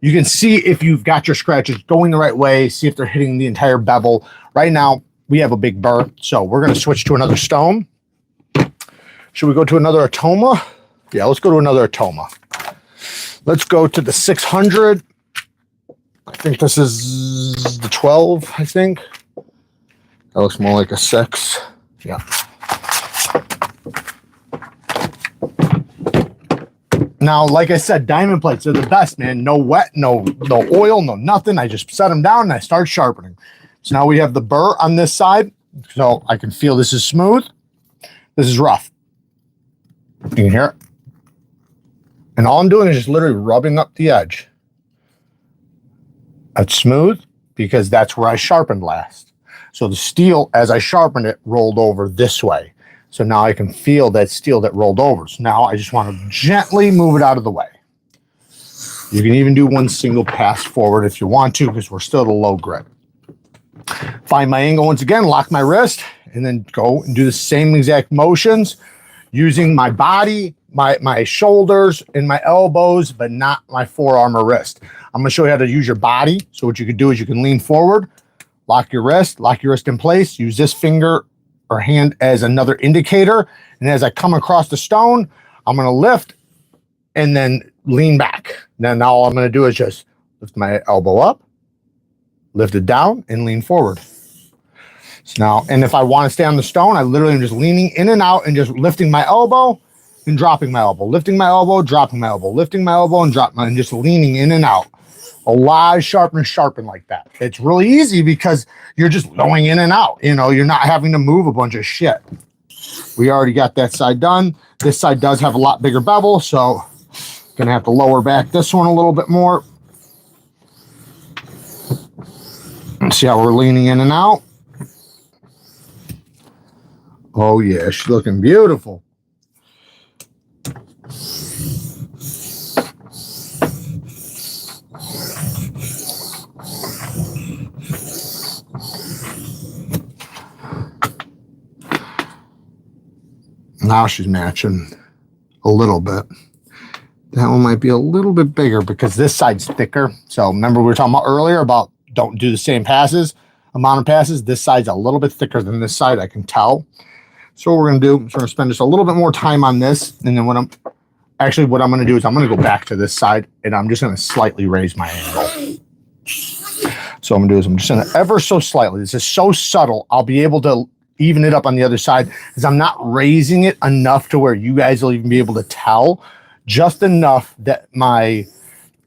you can see if you've got your scratches going the right way, see if they're hitting the entire bevel. Right now, we have a big burr, so we're going to switch to another stone. Should we go to another Atoma? Yeah, let's go to another Atoma. Let's go to the 600. I think this is the 12, I think. That looks more like a 6. Yeah. Now, like I said, diamond plates are the best, man. No wet, no oil, no nothing. I just set them down and I start sharpening. So now we have the burr on this side. So I can feel this is smooth. This is rough. You can hear it. And all I'm doing is just literally rubbing up the edge. That's smooth because that's where I sharpened last. So the steel, as I sharpened it, rolled over this way. So now I can feel that steel that rolled over. So now I just want to gently move it out of the way. You can even do one single pass forward if you want to, because we're still at a low grip. Find my angle once again, lock my wrist, and then go and do the same exact motions using my body, my shoulders, and my elbows, but not my forearm or wrist. I'm going to show you how to use your body. So what you can do is you can lean forward, lock your wrist in place, use this finger or hand as another indicator. And as I come across the stone, I'm going to lift and then lean back. Then all I'm going to do is just lift my elbow up, lift it down, and lean forward. So now, and if I want to stay on the stone, I literally am just leaning in and out and just lifting my elbow and dropping my elbow, lifting my elbow, dropping my elbow, lifting my elbow and and just leaning in and out. A lot of sharpeners sharpen like that. It's really easy because you're just going in and out. You know, you're not having to move a bunch of shit. We already got that side done. This side does have a lot bigger bevel, so gonna have to lower back this one a little bit more. And see how we're leaning in and out. Oh yeah, she's looking beautiful. Now she's matching a little bit. That one might be a little bit bigger because this side's thicker. So remember we were talking about earlier about don't do the same amount of passes. This side's a little bit thicker than this side, I can tell. So what we're going to do is we're going to spend just a little bit more time on this. And then what I'm going to do is I'm going to go back to this side and I'm just going to slightly raise my angle. So what I'm going to do is I'm just going to ever so slightly. This is so subtle. I'll be able to even it up on the other side because I'm not raising it enough to where you guys will even be able to tell, just enough that my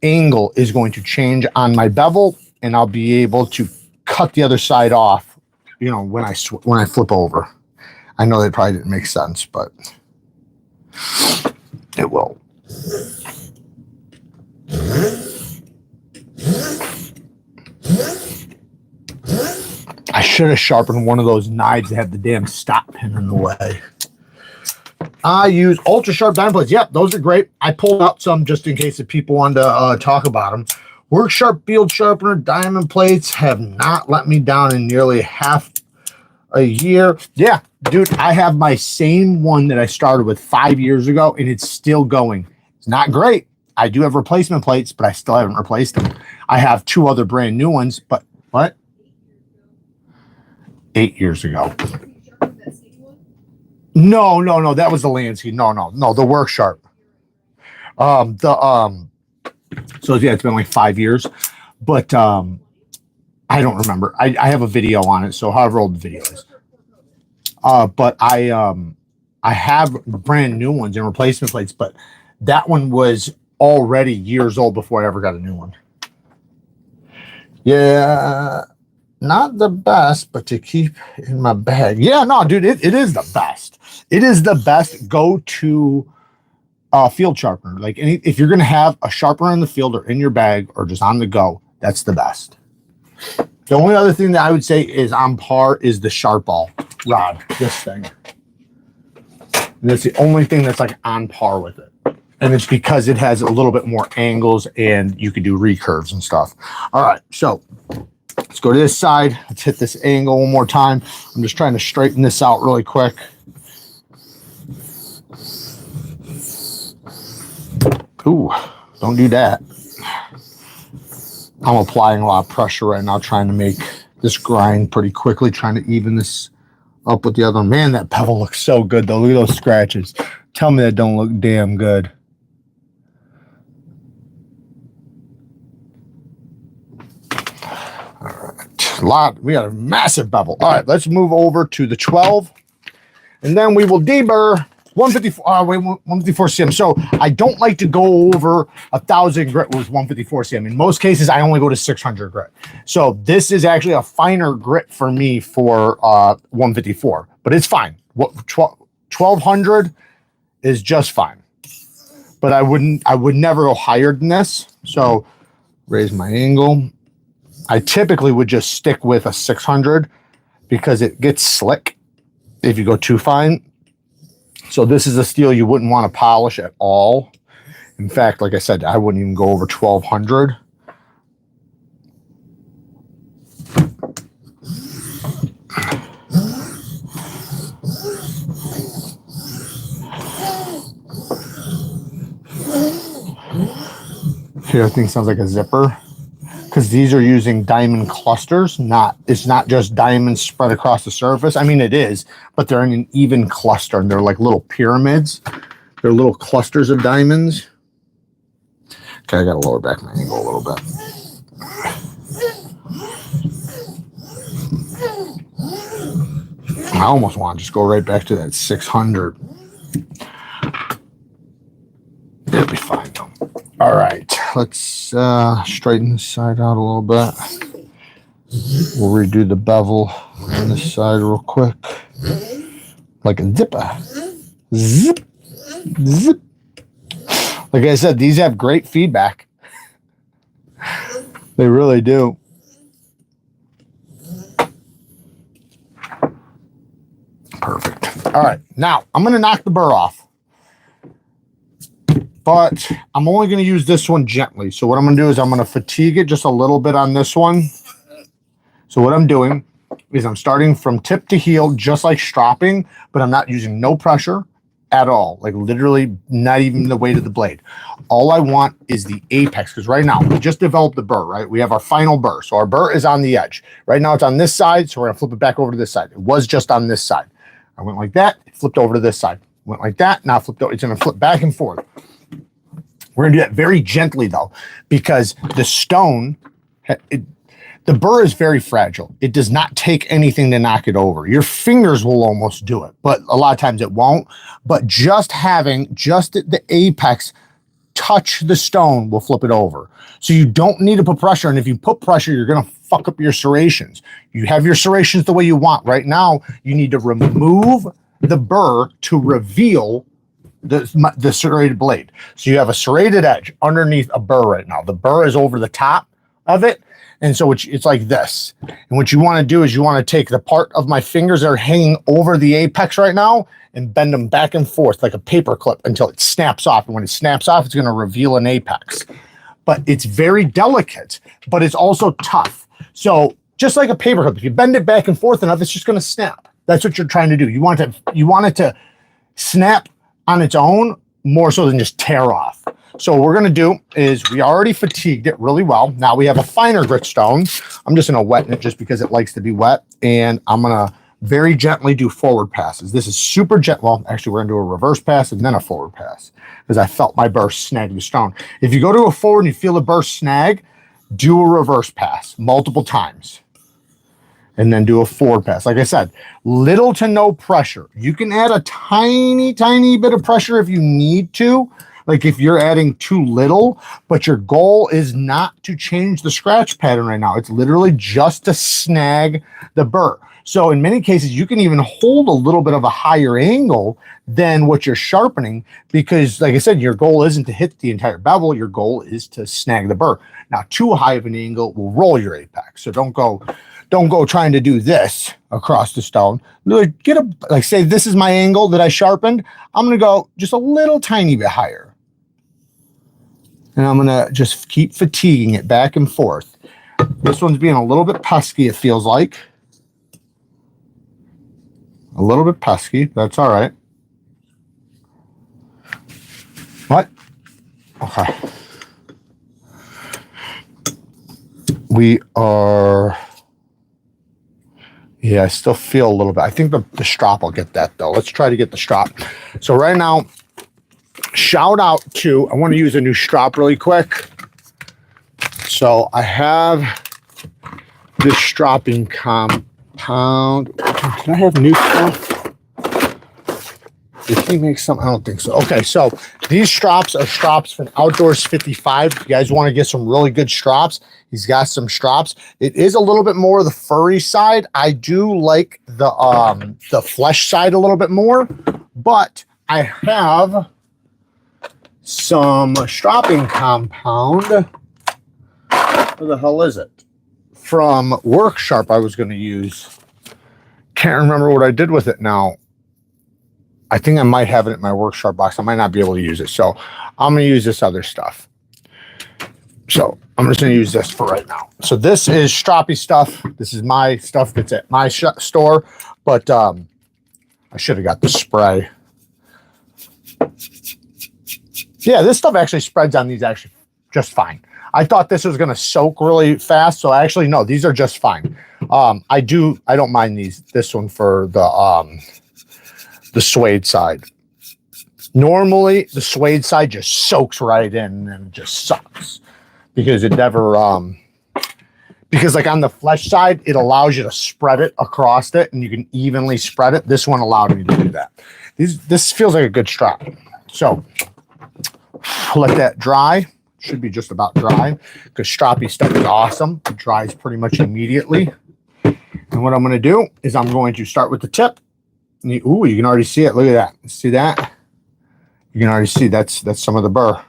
angle is going to change on my bevel and I'll be able to cut the other side off, you know, when I flip over. I know that probably didn't make sense, but it will. I should have sharpened one of those knives that had the damn stop pin in the way. I use ultra sharp diamond plates. Yep, those are great. I pulled out some just in case if people wanted to talk about them. WorkSharp field sharpener diamond plates have not let me down in nearly half a year. Yeah, dude, I have my same one that I started with 5 years ago, and it's still going. It's not great. I do have replacement plates, but I still haven't replaced them. I have 2 other brand new ones, but what? 8 years ago. No, that was the Lansky. No, the WorkSharp. So yeah, it's been like 5 years, but I don't remember. I have a video on it, so however old the video is. But I have brand new ones and replacement plates, but that one was already years old before I ever got a new one. Yeah, not the best, but to keep in my bag. Yeah, no, dude, it is the best. It is the best go-to field sharpener. Like if you're gonna have a sharpener in the field or in your bag or just on the go, that's the best. The only other thing that I would say is on par is the Sharpball rod, this thing. And that's the only thing that's like on par with it. And it's because it has a little bit more angles and you can do recurves and stuff. All right, so let's go to this side. Let's hit this angle one more time. I'm just trying to straighten this out really quick. Ooh, don't do that. I'm applying a lot of pressure right now, trying to make this grind pretty quickly, trying to even this up with the other. Man, that bevel looks so good, though. Look at those scratches. Tell me that don't look damn good. All right, we got a massive bevel. All right, let's move over to the 12, and then we will deburr 154 cm. So I don't like to go over 1,000 grit with 154 cm. In most cases, I only go to 600 grit. So this is actually a finer grit for me for 154, but it's fine. 1,200 is just fine. But I would never go higher than this. So raise my angle. I typically would just stick with a 600 because it gets slick if you go too fine. So this is a steel you wouldn't want to polish at all. In fact, like I said, I wouldn't even go over 1,200. Here, I think sounds like a zipper, because these are using diamond clusters. It's not just diamonds spread across the surface. I mean, it is, but they're in an even cluster, and they're like little pyramids. They're little clusters of diamonds. Okay, I got to lower back my angle a little bit. I almost want to just go right back to that 600. It'll be fine though. All right, let's straighten this side out a little bit. We'll redo the bevel on this side real quick. Like a zipper. Zip. Zip. Like I said, these have great feedback. They really do. Perfect. All right, now I'm going to knock the burr off. But I'm only going to use this one gently. So what I'm going to do is I'm going to fatigue it just a little bit on this one. So what I'm doing is I'm starting from tip to heel, just like stropping, but I'm not using no pressure at all. Like literally not even the weight of the blade. All I want is the apex, because right now we just developed the burr, right? We have our final burr. So our burr is on the edge. Right now it's on this side, so we're going to flip it back over to this side. It was just on this side. I went like that, it flipped over to this side. Went like that, now flipped over. It's going to flip back and forth. We're going to do that very gently, though, because the stone, the burr is very fragile. It does not take anything to knock it over. Your fingers will almost do it, but a lot of times it won't. But just having just the apex touch the stone will flip it over. So you don't need to put pressure, and if you put pressure, you're going to fuck up your serrations. You have your serrations the way you want. Right now, you need to remove the burr to reveal the serrated blade. So you have a serrated edge underneath a burr right now. The burr is over the top of it. And so it's like this. And what you want to do is you want to take the part of my fingers that are hanging over the apex right now and bend them back and forth like a paper clip until it snaps off. And when it snaps off, it's going to reveal an apex. But it's very delicate, but it's also tough. So just like a paper clip, if you bend it back and forth enough, it's just going to snap. That's what you're trying to do. You want it to snap on its own more so than just tear off. So what we're going to do is we already fatigued it really well. Now we have a finer grit stone. I'm just going to wetten it just because it likes to be wet. And I'm going to very gently do forward passes. This is super gentle. Well, actually, we're going to do a reverse pass and then a forward pass because I felt my burr snag the stone. If you go to a forward and you feel the burr snag, do a reverse pass multiple times. And then do a forward pass. Like I said, little to no pressure. You can add a tiny, tiny bit of pressure if you need to. Like if you're adding too little, but your goal is not to change the scratch pattern right now. It's literally just to snag the burr. So in many cases, you can even hold a little bit of a higher angle than what you're sharpening because, like I said, your goal isn't to hit the entire bevel. Your goal is to snag the burr. Now, too high of an angle will roll your apex. So don't go trying to do this across the stone. Like say this is my angle that I sharpened. I'm going to go just a little tiny bit higher. And I'm going to just keep fatiguing it back and forth. This one's being a little bit pesky, it feels like. A little bit pesky. That's all right. What? Okay. We are... Yeah, I still feel a little bit. I think the strop will get that, though. Let's try to get the strop. So right now, shout out to... I want to use a new strop really quick. So I have this stropping compound. Can I have new stuff? Did he make some? I don't think so. Okay, so these strops are strops from Outdoors 55. If you guys want to get some really good strops, he's got some strops. It is a little bit more the furry side. I do like the flesh side a little bit more, but I have some stropping compound. Where the hell is it? From WorkSharp I was going to use. Can't remember what I did with it now. I think I might have it in my WorkSharp box. I might not be able to use it. So I'm going to use this other stuff. So I'm just going to use this for right now. So this is stroppy stuff. This is my stuff that's at my store. But I should have got the spray. Yeah, this stuff actually spreads on these actually just fine. I thought this was going to soak really fast. So actually, no, these are just fine. I don't mind this one for the suede side. Normally, the suede side just soaks right in and it just sucks because it never because like on the flesh side, it allows you to spread it across it and you can evenly spread it. This one allowed me to do that. This feels like a good strap. So let that dry. Should be just about dry because stroppy stuff is awesome. It dries pretty much immediately. And what I'm going to do is I'm going to start with the tip. Ooh, you can already see it. Look at that. See that? You can already see that's some of the burr.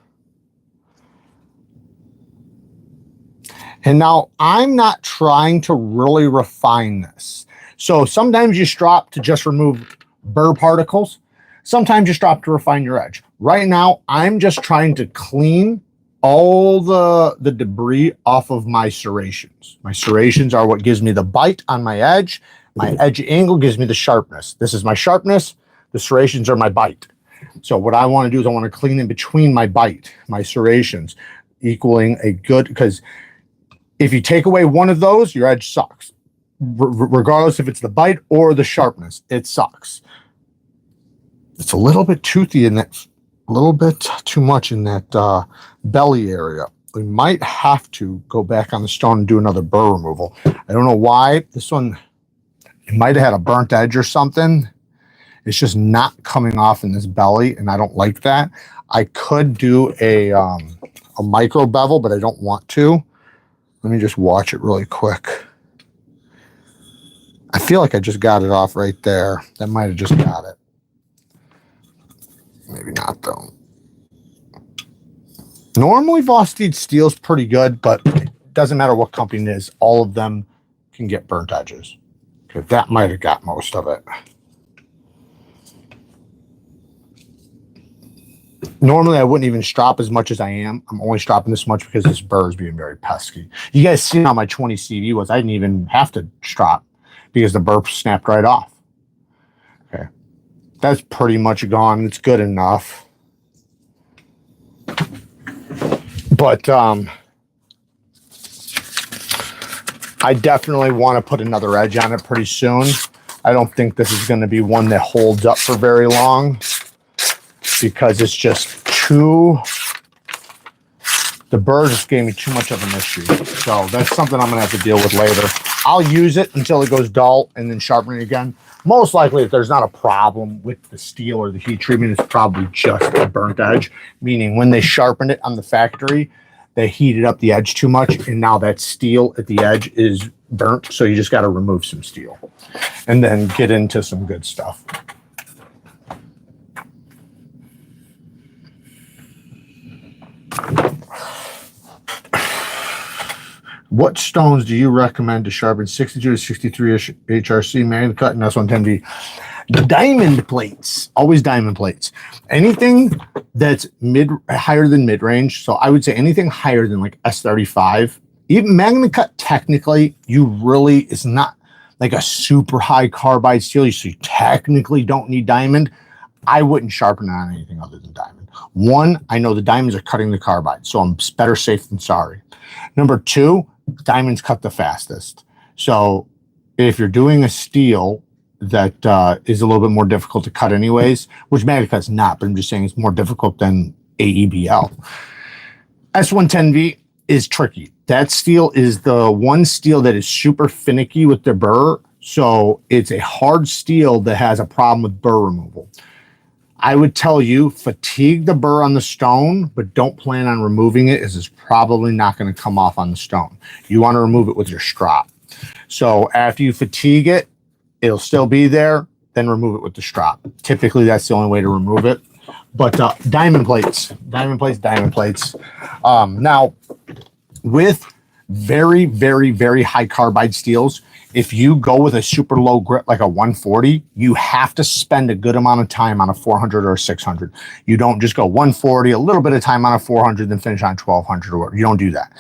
And now I'm not trying to really refine this. So sometimes you strop to just remove burr particles. Sometimes you strop to refine your edge. Right now, I'm just trying to clean all the debris off of my serrations. My serrations are what gives me the bite on my edge. My edge angle gives me the sharpness. This is my sharpness. The serrations are my bite. So what I want to do is I want to clean in between my bite, my serrations, equaling a good, because if you take away one of those, your edge sucks. Regardless if it's the bite or the sharpness, it sucks. It's a little bit toothy in that, a little bit too much in that belly area. We might have to go back on the stone and do another burr removal. I don't know why. This one, it might have had a burnt edge or something. It's just not coming off in this belly, and I don't like that. I could do a micro bevel, but I don't want to. Let me just watch it really quick. I feel like I just got it off right there. That might have just got it. Maybe not, though. Normally, Vosteed steel's pretty good, but it doesn't matter what company it is. All of them can get burnt edges. Okay, that might have got most of it. Normally, I wouldn't even strop as much as I am. I'm only stropping this much because this burr is being very pesky. You guys see how my 20 CV was. I didn't even have to strop because the burr snapped right off. Okay. That's pretty much gone. It's good enough. But I definitely want to put another edge on it pretty soon. I don't think this is going to be one that holds up for very long, because it's just too, the burr just gave me too much of an issue. So that's something I'm gonna have to deal with later. I'll use it until it goes dull and then sharpen it again. Most likely, if there's not a problem with the steel or the heat treatment, it's probably just a burnt edge, meaning when they sharpened it on the factory, they heated up the edge too much, and now that steel at the edge is burnt, so you just got to remove some steel and then get into some good stuff. What stones do you recommend to sharpen 62 to 63 HRC, manual cut, and S110V? The diamond plates, always diamond plates. Anything that's higher than mid-range, so I would say anything higher than like S35, even Magna Cut, technically, it's not like a super high carbide steel, so you technically don't need diamond. I wouldn't sharpen it on anything other than diamond. One, I know the diamonds are cutting the carbide, so I'm better safe than sorry. Number two, diamonds cut the fastest. So if you're doing a steel that is a little bit more difficult to cut anyways, which Magna Cut's not, but I'm just saying it's more difficult than AEBL. S110V is tricky. That steel is the one steel that is super finicky with the burr. So it's a hard steel that has a problem with burr removal. I would tell you, fatigue the burr on the stone, but don't plan on removing it, as it's probably not going to come off on the stone. You want to remove it with your strop. So after you fatigue it, it'll still be there, then remove it with the strop. Typically, that's the only way to remove it. But diamond plates. Now, with very, very, very high carbide steels, if you go with a super low grit like a 140, you have to spend a good amount of time on a 400 or a 600. You don't just go 140, a little bit of time on a 400, then finish on 1200 or whatever. You don't do that,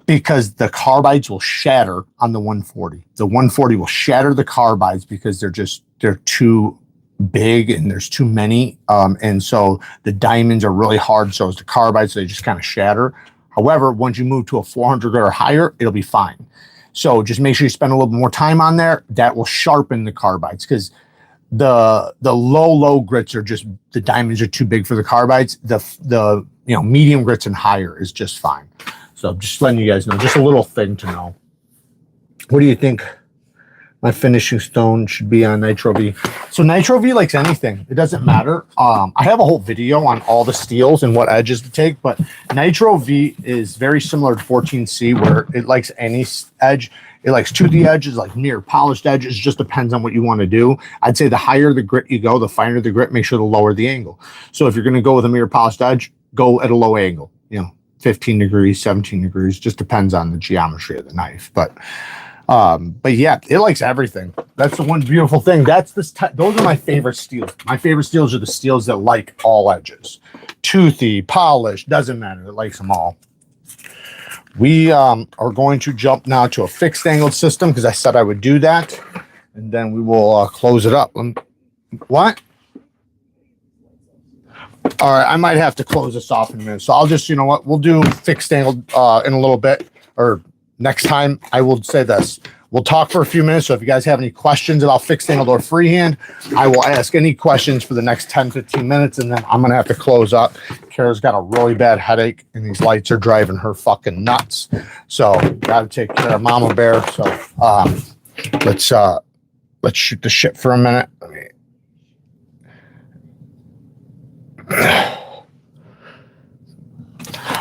because the carbides will shatter on the 140. The 140 will shatter the carbides because they're too big and there's too many. And so the diamonds are really hard, so is the carbides, so they just kind of shatter. However, once you move to a 400 or higher, it'll be fine. So just make sure you spend a little bit more time on there. That will sharpen the carbides, because the low grits are just, the diamonds are too big for the carbides. The medium grits and higher is just fine. So just letting you guys know, just a little thing to know. What do you think my finishing stone should be on Nitro V? So Nitro V likes anything. It doesn't matter. I have a whole video on all the steels and what edges to take, but Nitro V is very similar to 14C, where it likes any edge. It likes toothy edges, like near polished edges. Just depends on what you want to do. I'd say the higher the grit you go, the finer the grit, make sure to lower the angle. So if you're going to go with a mirror polished edge, go at a low angle, 15 degrees, 17 degrees, just depends on the geometry of the knife. But yeah, it likes everything. That's the one beautiful thing. Those are my favorite steels. My favorite steels are the steels that like all edges. Toothy, polished, doesn't matter. It likes them all. We are going to jump now to a fixed angled system because I said I would do that. And then we will close it up. What? All right, I might have to close this off in a minute. So I'll just, we'll do fixed angled in a little bit, or next time. I will say this. We'll talk for a few minutes. So if you guys have any questions about fixed angled or freehand, I will ask any questions for the next 10, 15 minutes, and then I'm going to have to close up. Kara's got a really bad headache, and these lights are driving her fucking nuts. So got to take care of Mama Bear. So let's shoot the shit for a minute.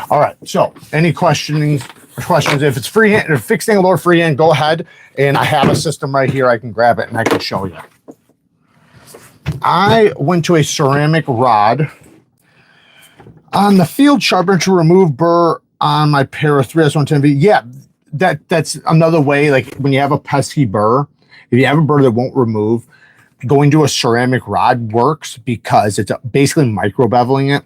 All right. So any questions? If it's freehand or fixed angle or freehand, go ahead. And I have a system right here. I can grab it and I can show you. I went to a ceramic rod on the field sharpener to remove burr on my pair of 3S110V. Yeah, that's another way. Like when you have a pesky burr, if you have a burr that won't remove, going to a ceramic rod works because it's basically micro beveling it.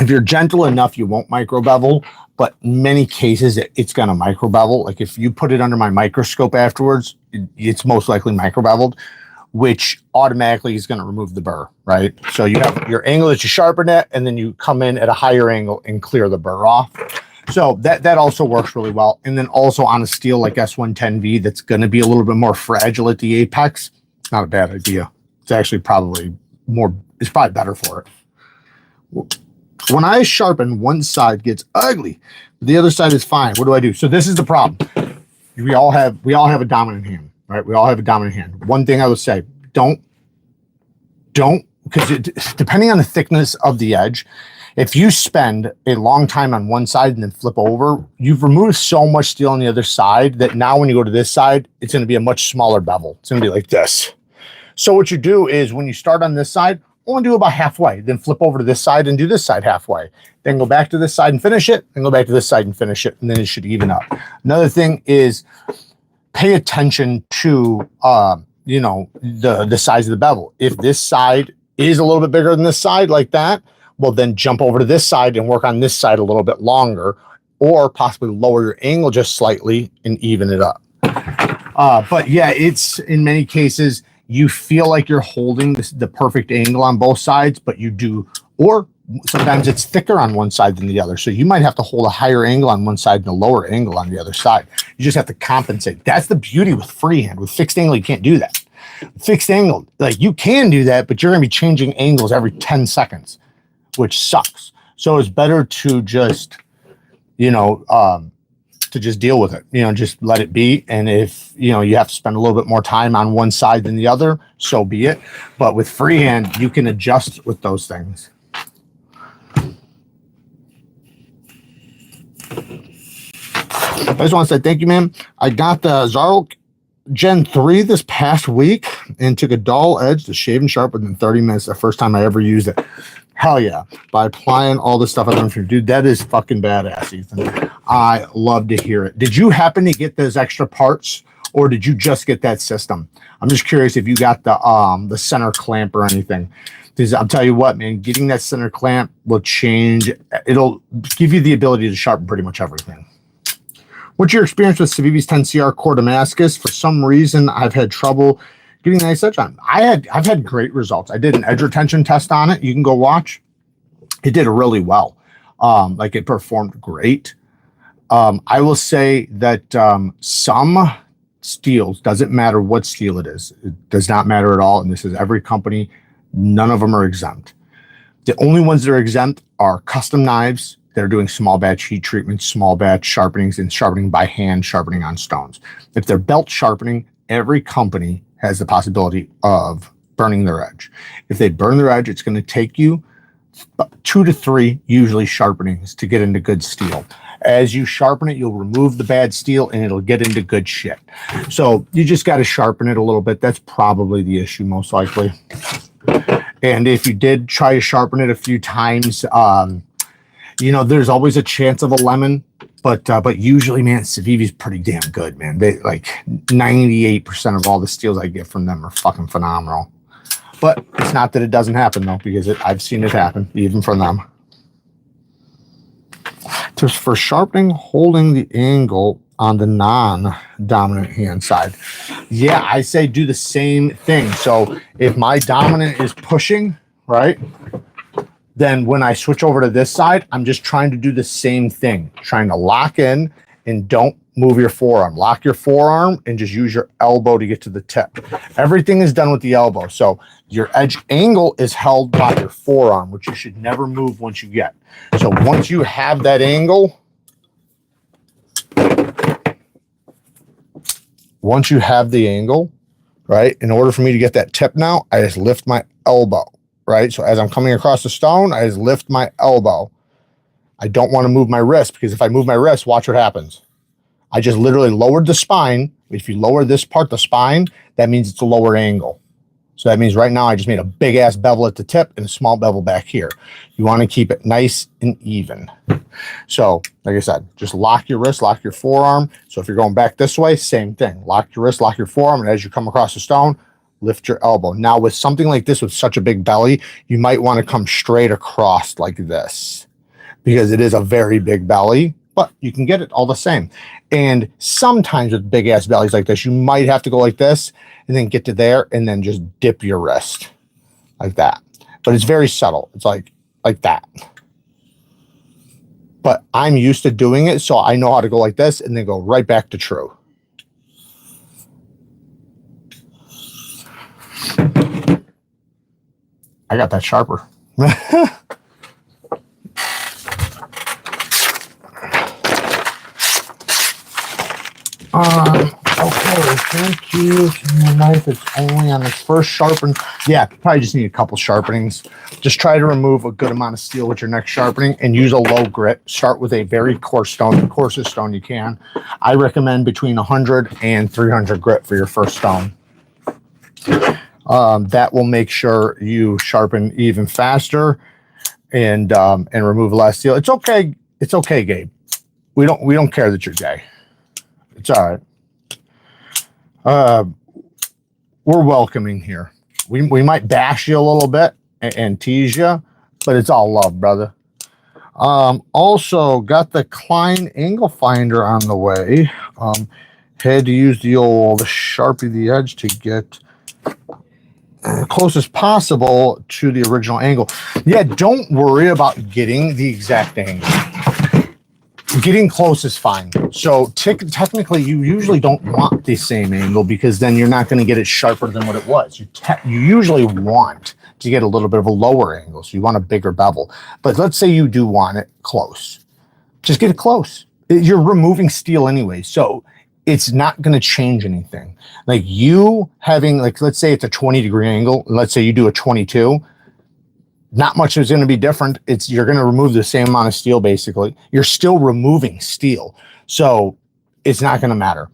If you're gentle enough, you won't micro bevel, but in many cases it's going to micro bevel. Like if you put it under my microscope afterwards, it's most likely micro beveled, which automatically is going to remove the burr, right? So you have your angle that you sharpen it, and then you come in at a higher angle and clear the burr off. So that also works really well. And then also on a steel like S110V that's going to be a little bit more fragile at the apex, it's not a bad idea. It's actually it's probably better for it. When I sharpen, one side gets ugly, the other side is fine. What do I do? So this is the problem. We all have a dominant hand, right? We all have a dominant hand. One thing I would say, don't, because depending on the thickness of the edge, if you spend a long time on one side and then flip over, you've removed so much steel on the other side that now when you go to this side, it's going to be a much smaller bevel. It's going to be like this. So what you do is when you start on this side, only do about halfway, then flip over to this side and do this side halfway. Then go back to this side and finish it, then go back to this side and finish it, and then it should even up. Another thing is pay attention to the size of the bevel. If this side is a little bit bigger than this side like that, well then jump over to this side and work on this side a little bit longer, or possibly lower your angle just slightly and even it up. But yeah, it's in many cases, you feel like you're holding the perfect angle on both sides, but you do, or sometimes it's thicker on one side than the other. So you might have to hold a higher angle on one side and a lower angle on the other side. You just have to compensate. That's the beauty with freehand. With fixed angle, you can't do that. Fixed angle, like you can do that, but you're going to be changing angles every 10 seconds, which sucks. So it's better to just, deal with it, just let it be. And if, you have to spend a little bit more time on one side than the other, so be it. But with freehand, you can adjust with those things. I just want to say thank you, man. I got the Zarl Gen 3 this past week and took a dull edge to shave and sharpen in 30 minutes. The first time I ever used it. Hell yeah. By applying all the stuff I learned from you. Dude, that is fucking badass, Ethan. I love to hear it. Did you happen to get those extra parts, or did you just get that system? I'm just curious if you got the center clamp or anything. Because I'll tell you what, man, getting that center clamp will change. It'll give you the ability to sharpen pretty much everything. What's your experience with Civivi's 10CR Core Damascus? For some reason, I've had trouble getting nice edge on. I've had great results. I did an edge retention test on it. You can go watch. It did really well. Like it performed great. I will say that some steels, doesn't matter what steel it is, it does not matter at all. And this is every company. None of them are exempt. The only ones that are exempt are custom knives that are doing small batch heat treatments, small batch sharpenings, and sharpening by hand, sharpening on stones. If they're belt sharpening, every company has the possibility of burning their edge. If they burn their edge, it's going to take you 2 to 3 usually sharpenings to get into good steel. As you sharpen it, you'll remove the bad steel and it'll get into good shit. So you just got to sharpen it a little bit. That's probably the issue, most likely. And if you did try to sharpen it a few times, you know, there's always a chance of a lemon, but usually, man, Civivi's pretty damn good, man. They like 98% of all the steels I get from them are fucking phenomenal. But it's not that it doesn't happen though, because I've seen it happen even from them. Just for sharpening, holding the angle on the non-dominant hand side. Yeah, I say do the same thing. So if my dominant is pushing, right, then when I switch over to this side, I'm just trying to do the same thing, trying to lock in and don't move your forearm. Lock your forearm and just use your elbow to get to the tip. Everything is done with the elbow. So your edge angle is held by your forearm, which you should never move once you get. So once you have that angle, once you have the angle, right, in order for me to get that tip now, I just lift my elbow, right? So as I'm coming across the stone, I just lift my elbow. I don't want to move my wrist, because if I move my wrist, watch what happens. I just literally lowered the spine. If you lower this part, the spine, that means it's a lower angle. So that means right now I just made a big ass bevel at the tip and a small bevel back here. You want to keep it nice and even. So like I said, just lock your wrist, lock your forearm. So if you're going back this way, same thing. Lock your wrist, lock your forearm, and as you come across the stone, lift your elbow. Now with something like this with such a big belly, you might want to come straight across like this, because it is a very big belly, but you can get it all the same. And sometimes with big ass bellies like this, you might have to go like this and then get to there and then just dip your wrist like that. But it's very subtle. It's like that. But I'm used to doing it, so I know how to go like this and then go right back to true. I got that sharper. Okay, thank you. The knife is only on its first sharpen. Yeah, probably just need a couple sharpenings. Just try to remove a good amount of steel with your next sharpening and use a low grit. Start with a very coarse stone, the coarsest stone you can. I recommend between 100 and 300 grit for your first stone. That will make sure you sharpen even faster and remove less steel. It's okay. It's okay, Gabe. We don't care that you're gay. It's all right. We're welcoming here. We might bash you a little bit and tease you, but it's all love, brother. Also got the Klein angle finder on the way. Had to use the old Sharpie the edge to get close as possible to the original angle. Yeah, don't worry about getting the exact angle. Getting close is fine. So technically, you usually don't want the same angle, because then you're not going to get it sharper than what it was. You usually want to get a little bit of a lower angle, so you want a bigger bevel. But let's say you do want it close. Just get it close. You're removing steel anyway, so it's not going to change anything. Like you having, like, let's say it's a 20-degree angle, and let's say you do a 22. Not much is going to be different. You're going to remove the same amount of steel, basically. You're still removing steel. So it's not going to matter.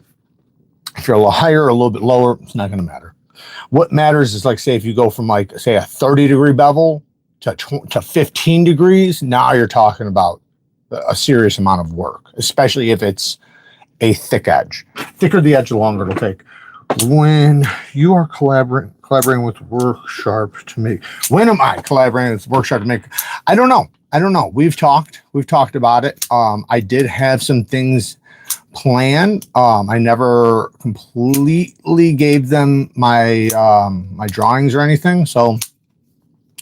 If you're a little higher or a little bit lower, it's not going to matter. What matters is, like, say, if you go from, like, say, a 30-degree bevel to 15 degrees, now you're talking about a serious amount of work, especially if it's a thick edge. Thicker the edge, the longer it'll take. When you are collaborating with WorkSharp to make, when am I collaborating with WorkSharp to make? I don't know. We've talked about it. I did have some things planned. I never completely gave them my my drawings or anything, so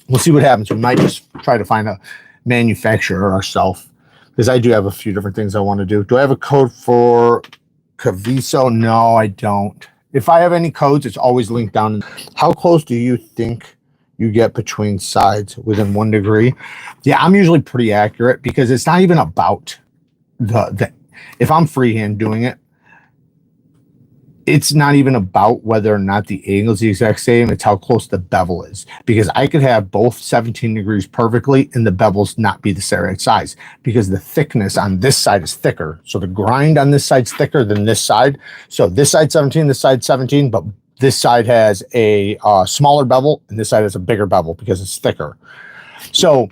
we'll see what happens. We might just try to find a manufacturer ourselves, because I do have a few different things I want to do. Do I have a code for Caviso? No, I don't. If I have any codes, it's always linked down. How close do you think you get between sides within 1 degree. Yeah, I'm usually pretty accurate because it's not even about the if I'm freehand doing it, it's not even about whether or not the angle is the exact same. It's how close the bevel is, because I could have both 17 degrees perfectly and the bevels not be the right size because the thickness on this side is thicker. So the grind on this side's thicker than this side. So this side 17, this side 17, but this side has a smaller bevel and this side has a bigger bevel because it's thicker. So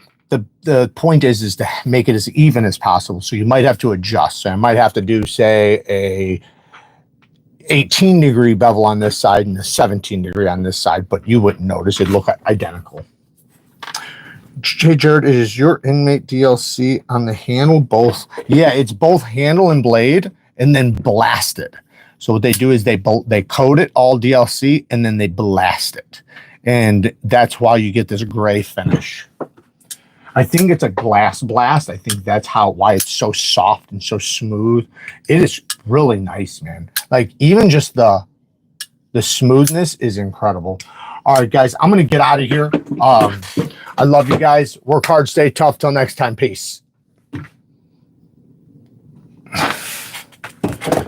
the point is to make it as even as possible. So you might have to adjust. So I might have to do, say, a 18 degree bevel on this side and a 17 degree on this side, but you wouldn't notice. It'd look identical. Hey, Jared, is your inmate DLC on the handle both? Yeah, it's both handle and blade and then blasted. So what they do is they coat it all DLC and then they blast it. And that's why you get this gray finish. I think it's a glass blast. I think that's why it's so soft and so smooth. It is really nice, man. Like, even just the smoothness is incredible. All right, guys, I'm going to get out of here. I love you guys. Work hard, stay tough. Till next time. Peace.